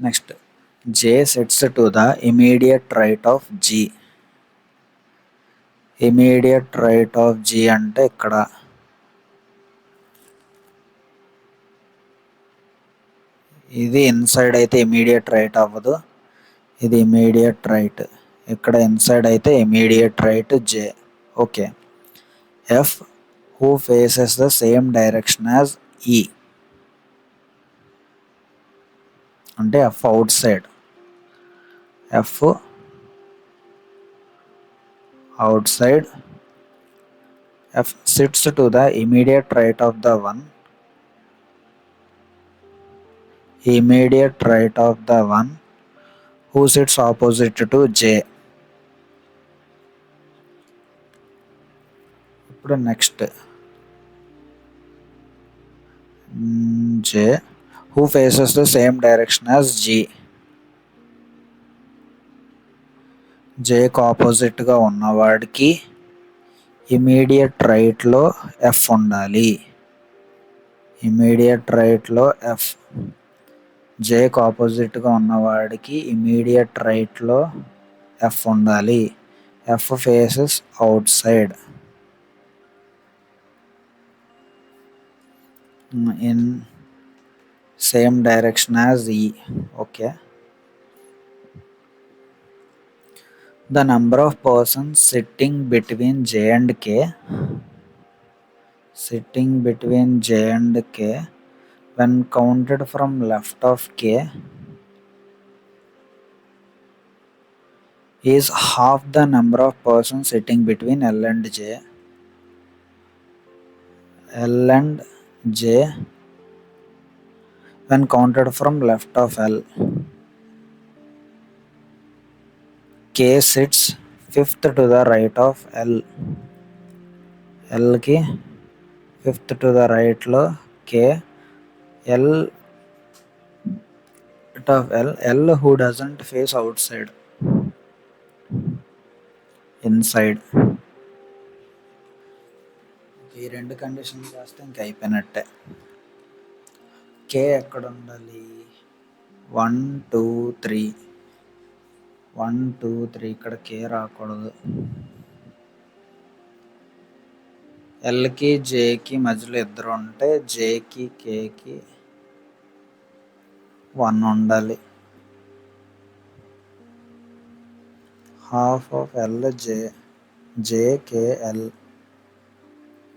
Next, J sits to the immediate right of G. Immediate right of G అంటే ఇక్కడ, ఇది ఇన్సైడ్ అయితే ఇమీడియట్ రైట్ అవ్వదు, ఇది ఇమీడియట్ రైట్. ఇక్కడ ఇన్సైడ్ అయితే immediate right J. Okay. F, who faces the same direction as E అంటే F out side. F outside. F sits to the immediate right of the one. Immediate right of the one who sits opposite to J. ఇప్పుడు next, J, who faces the same direction as G. Jకి ఆపోజిట్గా ఉన్నవాడికి immediate రైట్లో F ఉండాలి. Immediate రైట్లో F. Jకి ఆపోజిట్గా ఉన్నవాడికి ఇమీడియట్ రైట్లో F ఉండాలి. F faces outside. In same direction as E. Okay. The number of persons sitting between J and K, sitting between J and K when counted from left of K is half the number of persons sitting between L and J. L and J when counted from left of L. K sits fifth to the right of L. L కి fifth to the రైట్లో K, L of L who doesn't face outside, inside. ఈ రెండు conditions రాస్తే ఇంక అయిపోయినట్టే. కే ఎక్కడ ఉండాలి? 1 2 3 1 2 3 ఇక్కడ కే రాకూడదు. ఎల్కి జేకి మధ్యలో ఇద్దరు ఉంటే జేకి కేకి 1 ఉండాలి. Half of L J, JKL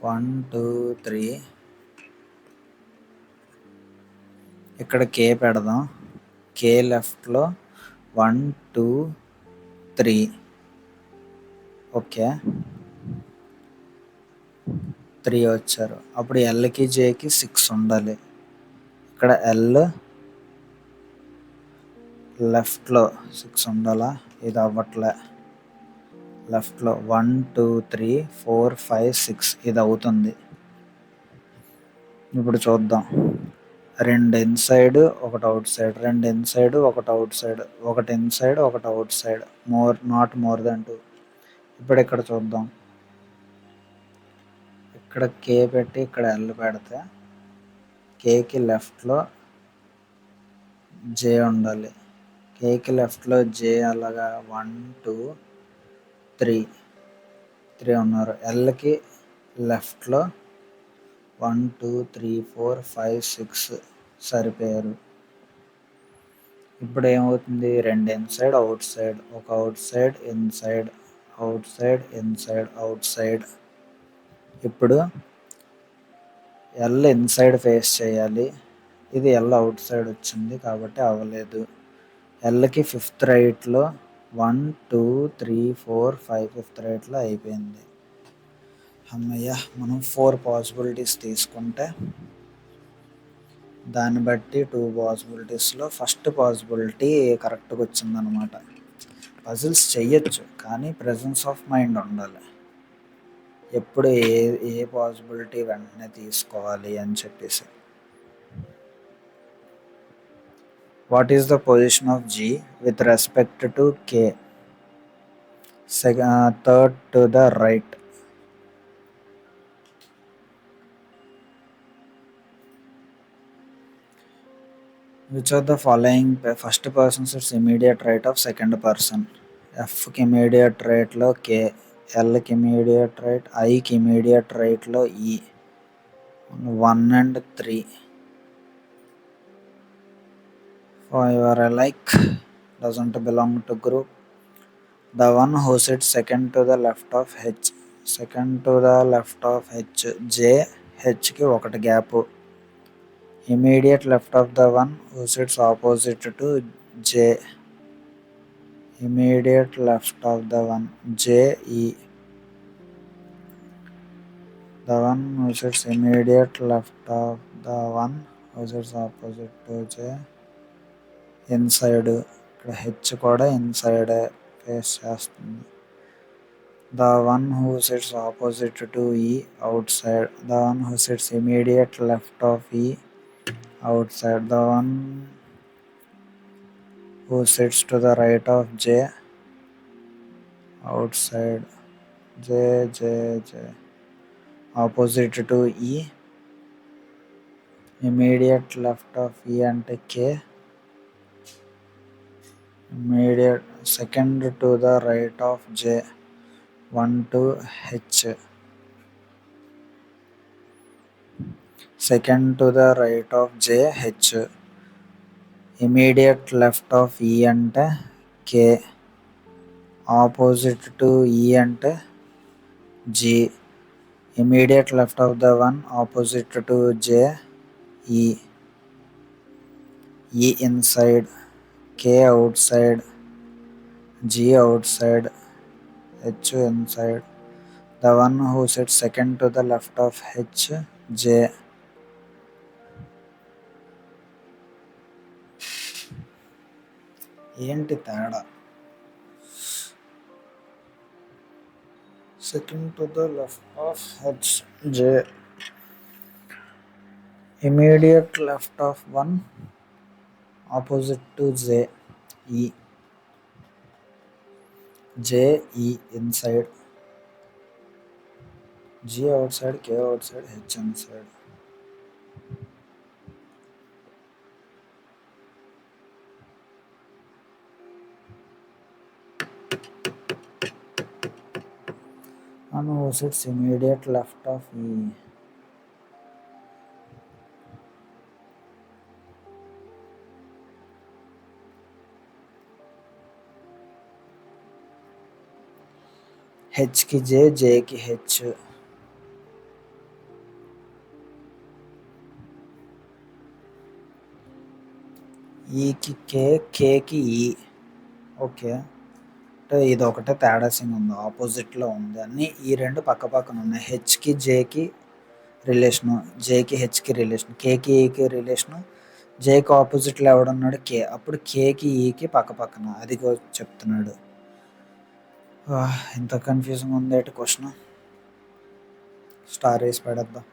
1 2 3. ఇక్కడ కే పెడదాం. కే లెఫ్ట్లో 1 2 3. ఓకే, 3 వచ్చారు. అప్పుడు ఎల్కి జేకి 6 ఉండాలి. ఇక్కడ ఎల్ లెఫ్ట్లో 6 ఉండాలా? ఇది అవ్వట్లే. లెఫ్ట్లో 1 2 3 4 5 6 ఇది అవుతుంది. ఇప్పుడు చూద్దాం. 2 inside, 1 out side, 2 inside, 1 out side, 1 inside, 1 out side, not more than 2. ఇప్పుడు ఇక్కడ చూద్దాం. ఇక్కడ కే పెట్టి ఇక్కడ ఎల్ పెడితే కేకి లెఫ్ట్లో జే ఉండాలి. కేకి లెఫ్ట్లో జే అలాగా 1 2 3 ఉన్నారు. ఎల్కి లెఫ్ట్లో 1 2 3 4 5 6 సరిపోయారు. ఇప్పుడు ఏమవుతుంది? 2 inside, out side, 1 out side, inside, out side, inside, out side. ఇప్పుడు ఎల్ ఇన్సైడ్ ఫేస్ చేయాలి. ఇది ఎల్ అవుట్ సైడ్ వచ్చింది కాబట్టి అవ్వలేదు. ఎల్కి ఫిఫ్త్ రైట్లో 1 2 3 4 5 ఫిఫ్త్ రైట్లో అయిపోయింది. అమ్మయ్య, మనం 4 పాసిబిలిటీస్ తీసుకుంటే దాన్ని బట్టి 2 పాసిబిలిటీస్లో ఫస్ట్ పాసిబిలిటీ కరెక్ట్గా వచ్చిందనమాట. పజిల్స్ చెయ్యొచ్చు కానీ ప్రెజెన్స్ ఆఫ్ మైండ్ ఉండాలి. ఎప్పుడు ఏ పాసిబిలిటీ వెంటనే తీసుకోవాలి అని చెప్పేసి. What is the position of G with respect to K? Third to the right. Which of the following first persons its immediate right of second person? ఎఫ్కి immediate రైట్లో K, ఎల్కి immediate right, ఐకి immediate రైట్లో E 1 and 3. You are alike, doesn't belong to group. The one who sits second to the left of H, second to the left of H, J, Hకి 1 gap. Immediate left of the one who sits opposite to J, immediate left of the one JE. The one who sits immediate left of the one who sits opposite to J, inside. ఇక్కడ H కూడా inside face చేస్తుంది. The one who sits opposite to E, outside. The one who sits immediate left of E, outside. The one who sits to the right of J, outside. J. Opposite to E, immediate left of E అంటే K, immediate second to the right of J, 1 to H, second to the right of J, H, immediate left of E అంటే K, opposite to E అంటే G, immediate left of the one opposite to J, E, E inside, K outside, G outside, H inside. The one who sits second to the left of H, J. ఏంటి తేడా? Second to the left of H, J. Immediate left of 1 opposite to J, E. J, E inside, G outside, K outside, H inside. And who sits immediate left of E? H की J, J की H. E की K, K की E. Okay. అంటే ఇది ఒకటే తేడా scene ఉంది, ఆపోజిట్లో ఉంది. అన్నీ ఈ రెండు పక్క పక్కన ఉన్నాయి. హెచ్కి జేకి రిలేషను, జేకి హెచ్కి రిలేషన్, కేకి ఈకి రిలేషను, జేకి ఆపోజిట్లో ఎవడున్నాడు కే. అప్పుడు కేకి ఈకి పక్క పక్కన అది చెప్తున్నాడు. ఇంత కన్ఫ్యూజింగ్ ఉంది ఏంటి క్వశ్చన్. స్టార్ వేసి పెడద్దాం.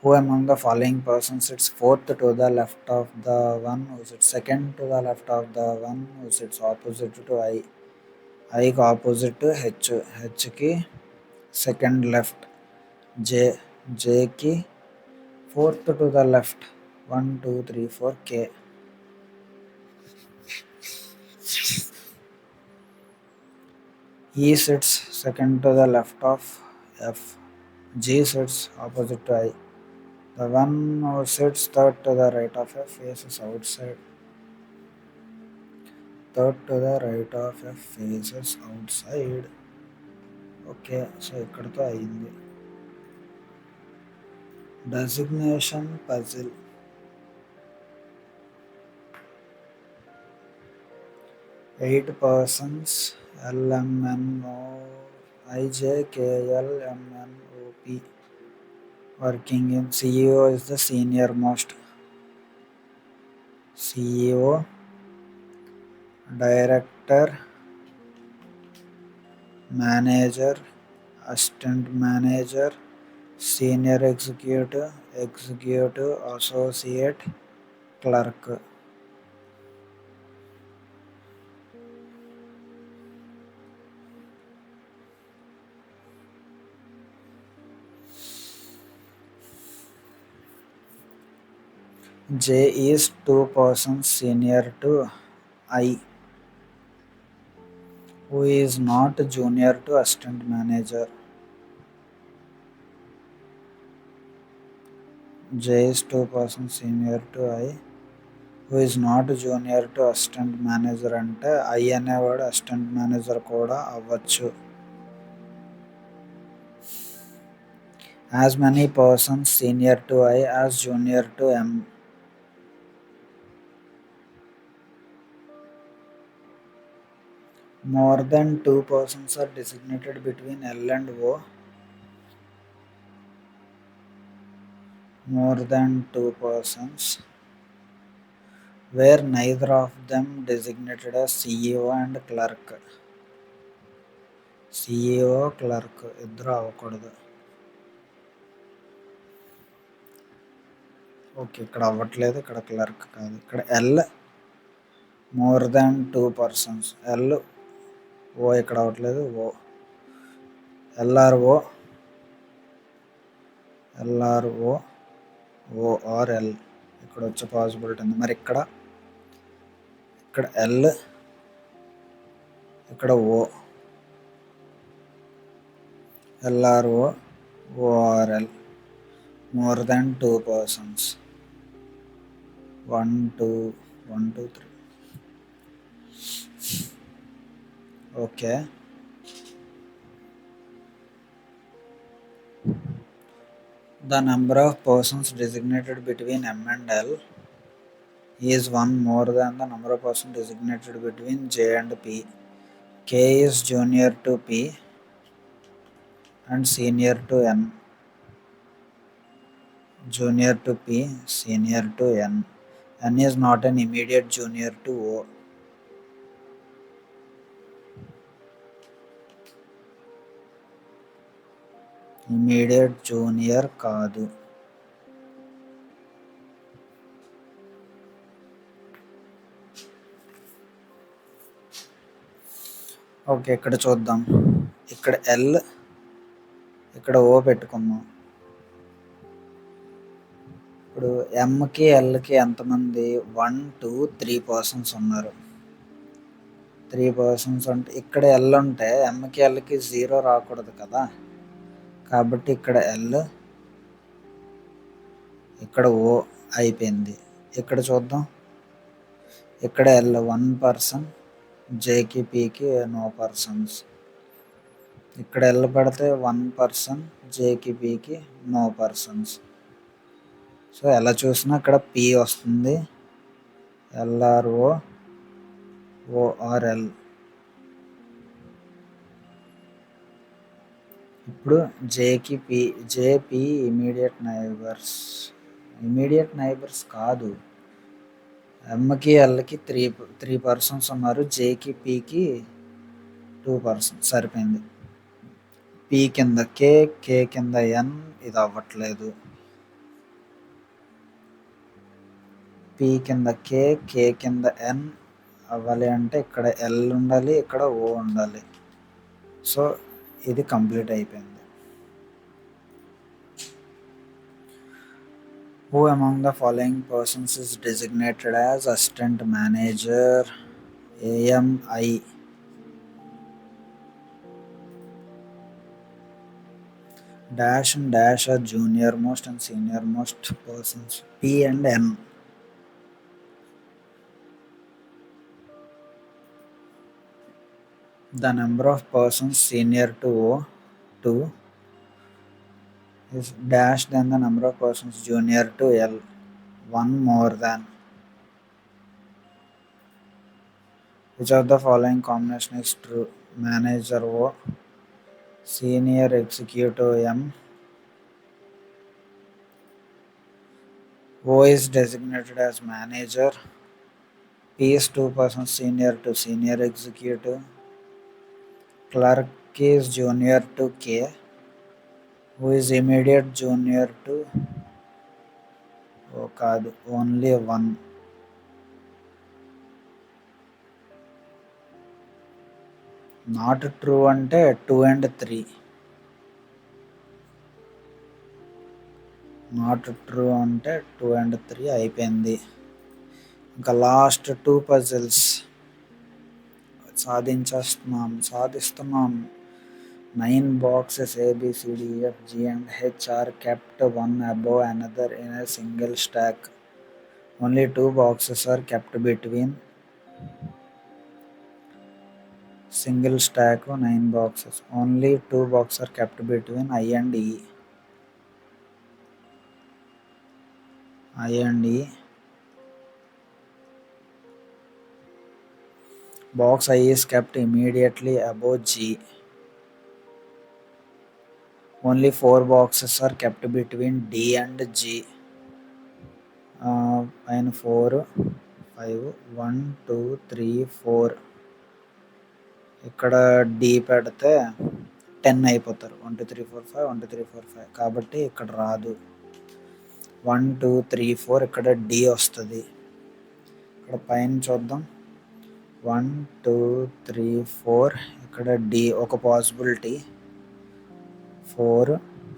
Who among the following persons sits fourth to the left of the one who sits second to the left of the one who sits opposite to I? I కి opposite H, హెచ్కి second left J, జేకి fourth to the left 1 2 3 4 K. E sits second to the left of F. G sits opposite to I. The one who sits third to the right of F faces outside. Third to the right of F faces outside. Okay, so ఇక్కడితో అయింది. Designation puzzle. Eight persons LMNO IJKLMNOP working in. CEO is the senior most. CEO, director, manager, assistant manager, senior executive, executive associate, clerk. J is 2 persons senior to I, who is not junior to assistant manager. J is 2 persons senior to I, who is not junior to assistant manager. అంటే I అనేవాడు assistant manager కూడా అవ్వచ్చు. As many persons senior to I as junior to M. More than 2 persons are designated between L and O. More than 2 persons where neither of them designated as CEO and clerk. CEO, clerk ఇద్దరు అవ్వకూడదు. Okay, ఇక్కడ అవ్వట్లేదు, ఇక్కడ clerk కాదు. ఇక్కడ L more than 2 persons. L ఓ ఇక్కడ అవ్వట్లేదు, ఓ LRO, LRO, ఓఆర్ఎల్ ఇక్కడ వచ్చే పాసిబిలిటీ ఉంది. మరి ఇక్కడ ఎల్, ఇక్కడ O, LRO, ORL. More than 2 persons. 1 2 1 2 3. Okay, the number of persons designated between M and L is 1 more than the number of persons designated between J and P. K is junior to P and senior to N. Junior to P, senior to N. N is not an immediate junior to O. Immediate junior కాదు. Okay. ఇక్కడ చూద్దాం. ఇక్కడ L, ఇక్కడ ఓ పెట్టుకుందాం. ఇప్పుడు ఎంకి ఎల్కి ఎంతమంది 1 2 3 persons ఉన్నారు. 3 persons అంటే ఇక్కడ ఎల్ ఉంటే ఎంకి ఎల్కి 0 రాకూడదు కదా. కాబట్టి ఇక్కడ ఎల్, ఇక్కడ ఓ అయిపోయింది. ఇక్కడ చూద్దాం. ఇక్కడ ఎల్ 1 పర్సన్, జేకి పీకి నో పర్సన్స్. ఇక్కడ ఎల్ పెడితే 1 పర్సన్, జేకి పీకి నో పర్సన్స్. సో ఎలా చూసినా ఇక్కడ పి వస్తుంది, ఎల్ఆర్ఓ, ఓఆర్ఎల్. ఇప్పుడు జేకి పి, జేపి ఇమీడియట్ నైబర్స్ కాదు. ఎంకి ఎల్కి 3 పర్సన్స్ ఉన్నారు, జేకి పీకి 2 పర్సన్స్. సరిపోయింది. పి కింద కే, కే కింద ఎన్, ఇది అవ్వట్లేదు. పి కింద కే, కే కింద ఎన్ అవ్వాలి అంటే ఇక్కడ ఎల్ ఉండాలి, ఇక్కడ ఓ ఉండాలి. సో ఇది కంప్లీట్ అయిపోయింది. Who among the following persons is designated as assistant manager? AMI. Dash and dash are junior most and senior most persons. P and N. The number of persons senior to O, 2, is dash than the number of persons junior to L, 1 more than. Which of the following combination is true? Manager O, senior executive M. O is designated as manager. P is 2 persons senior to senior executive. Clerk is junior to K. Who is immediate junior to O కాదు, only 1. Not true అంటే 2 and 3. Not true అంటే 2 and 3 అయిపోయింది. ఇంకా last 2 puzzles సాధిస్తున్నాం. 9 boxes A, B, C, D, E, F, G and H are kept one above another in a single stack. Only 2 boxes are kept between. Single stack 9 boxes. Only 2 boxes are kept between I and E. Box I is kept immediately above G. Only 4 boxes are kept between D and G. Pine 4, 5, 1, 2, 3, 4. ఇక్కడ D పెడితే 10 అయిపోతారు. 1 2 3 4 5, 1 2 3 4 5. కాబట్టి ఇక్కడ రాదు. 1 2 3 4 ఇక్కడ D వస్తుంది. ఇక్కడ పైన చూద్దాం. 1 2 3 4 ఇక్కడ D ఒక పాసిబిలిటీ. 4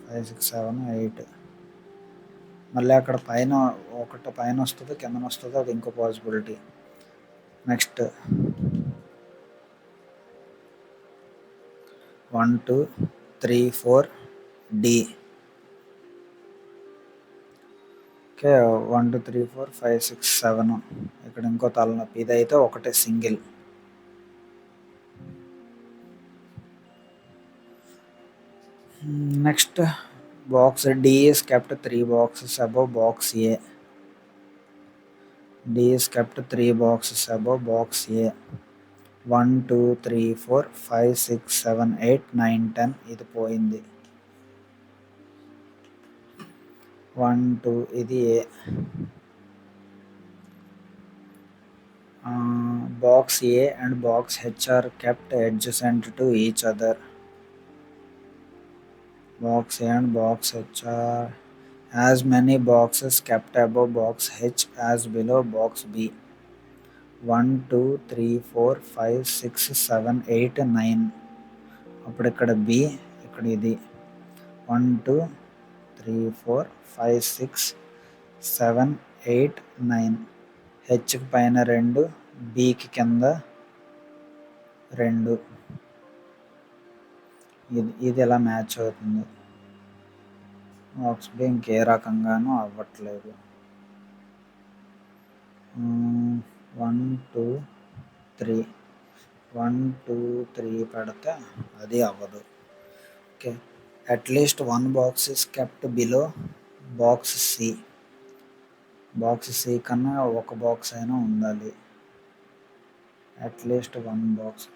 5 6 7 8. మళ్ళీ అక్కడ పైన ఒకటి పైన వస్తుంది, కిందన వస్తుంది, అది ఇంకో పాసిబిలిటీ. Next 1 2 3 4 D. ఓకే. 1 2 3 4 5 6 7. ఇక్కడ ఇంకో తలనొప్పి. ఇదైతే ఒకటే single. Next box D is kept 3 boxes above box A. D is kept 3 boxes above box A. 1 2 3 4 5 6 7 8 9 10. ఇది పోయింది. 1 2 ఇది A. Box A and box H are kept adjacent to each other. Box A and box H are as many boxes kept above box H as below box B. 1 2 3 4 5 6 7 8 9. అప్పుడు ఇక్కడ B, ఇక్కడ ఇది 1 2 3 4 5 6 7 8 9. హెచ్కి పైన 2, బికి కింద 2. ఇది ఎలా మ్యాచ్ అవుతుంది? Box B ఇంకే రకంగానూ అవ్వట్లేదు. 1 2 3 1 2 3 పెడితే అది అవ్వదు. Okay, at least 1 box is kept below box C. Box C కన్నా ఒక బాక్స్ అయినా ఉండాలి, at least 1 box.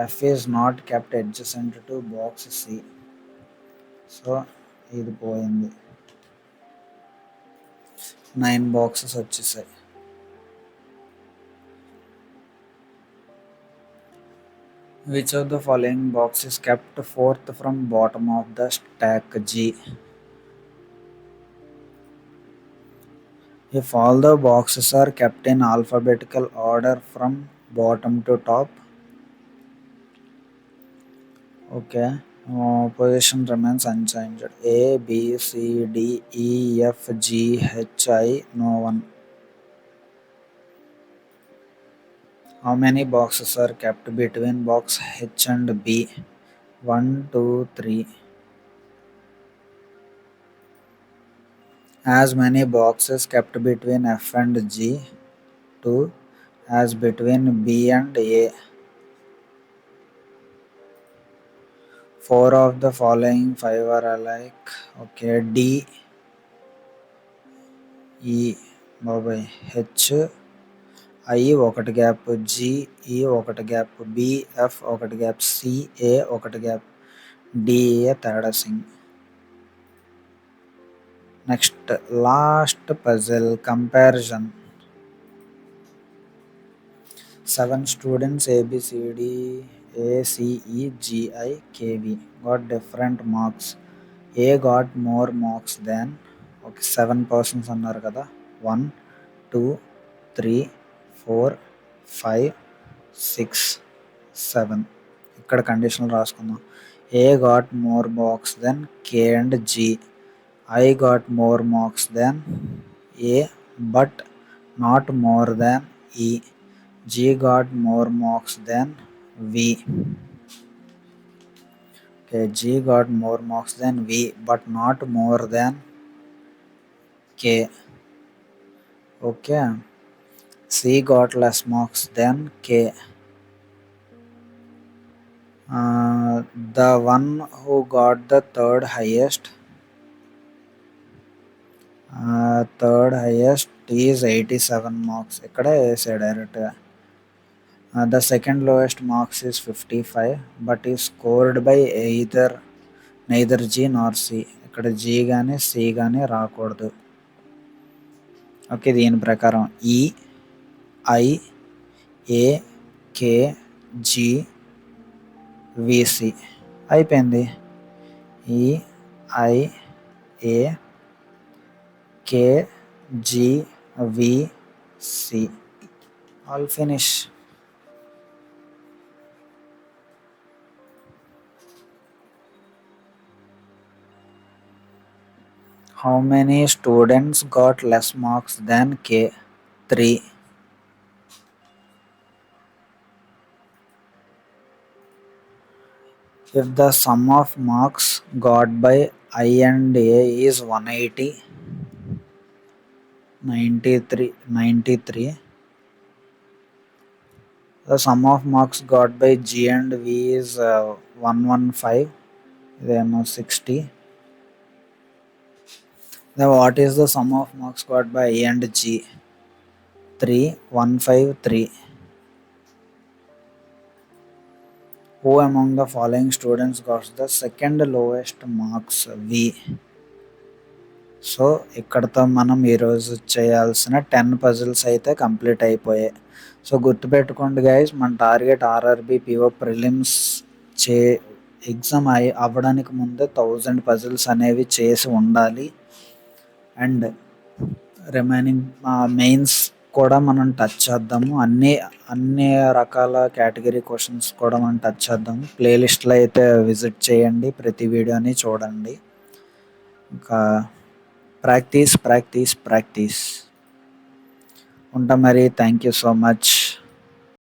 F is not kept adjacent to box C. So ఇది పోయింది, 9 బాక్సెస్ వచ్చేసాయి. Which of the following box is kept fourth from bottom of the stack G? If all the boxes are kept in alphabetical order from bottom to top, okay, position remains unchanged. A, B, C, D, E, F, G, H, I, no one. How many boxes are kept between box H and B? 1 2 3. As many boxes kept between F and G? 2. As between B and A? 4 of the following 5 are alike. Okay, D, E, బాబాయ్, H, I ఒకటి gap, G, E ఒకటి gap, B, F ఒకటి gap, C, A ఒకటి gap, D, A తేడా Singh. Next last puzzle comparison. 7 students ABCD ACEGIKV got different marks. A got more marks than, okay, 7 persons అన్నారు కదా, 1 2 3 4 5 6 7. ఇక్కడ conditional రాసుకుందాం. A got more marks than K and G. I got more marks than A but not more than E. G got more marks than V. Okay, G got more marks than V but not more than K. Okay, C got less marks than K. The one who got the third highest is 87 marks. ఇక్కడ వేసే డైరెక్ట్గా. The second lowest marks is 55 but is scored by neither G nor C. ఇక్కడ G కానీ C కానీ రాకూడదు. Okay, దీని ప్రకారం E, I, A, K, G, VC అయిపోయింది. E, I, A, K, G, V, C all finish. How many students got less marks than K? 3. If the sum of marks got by I and A is 180, 93, the sum of marks got by G and V is 115, then 60. Then what is the sum of marks got by I and G? 3, 153. Who among the following students got the second lowest marks? V. So ఇక్కడతో మనం ఈరోజు చేయాల్సిన 10 puzzles అయితే complete అయిపోయాయి. So గుర్తుపెట్టుకోండి guys, మన target RRB PO prelims exam అవ్వడానికి ముందే 1000 పజిల్స్ అనేవి చేసి ఉండాలి. అండ్ రిమైనింగ్ మెయిన్స్ కూడా మనం టచ్ చేద్దాము. అన్ని రకాల కేటగిరీ క్వశ్చన్స్ కూడా మనం టచ్ చేద్దాము. ప్లేలిస్ట్లో అయితే విజిట్ చేయండి, ప్రతి వీడియోని చూడండి. ఇంకా ప్రాక్టీస్ ప్రాక్టీస్ ప్రాక్టీస్. ఉంటా మరి. Thank you so much.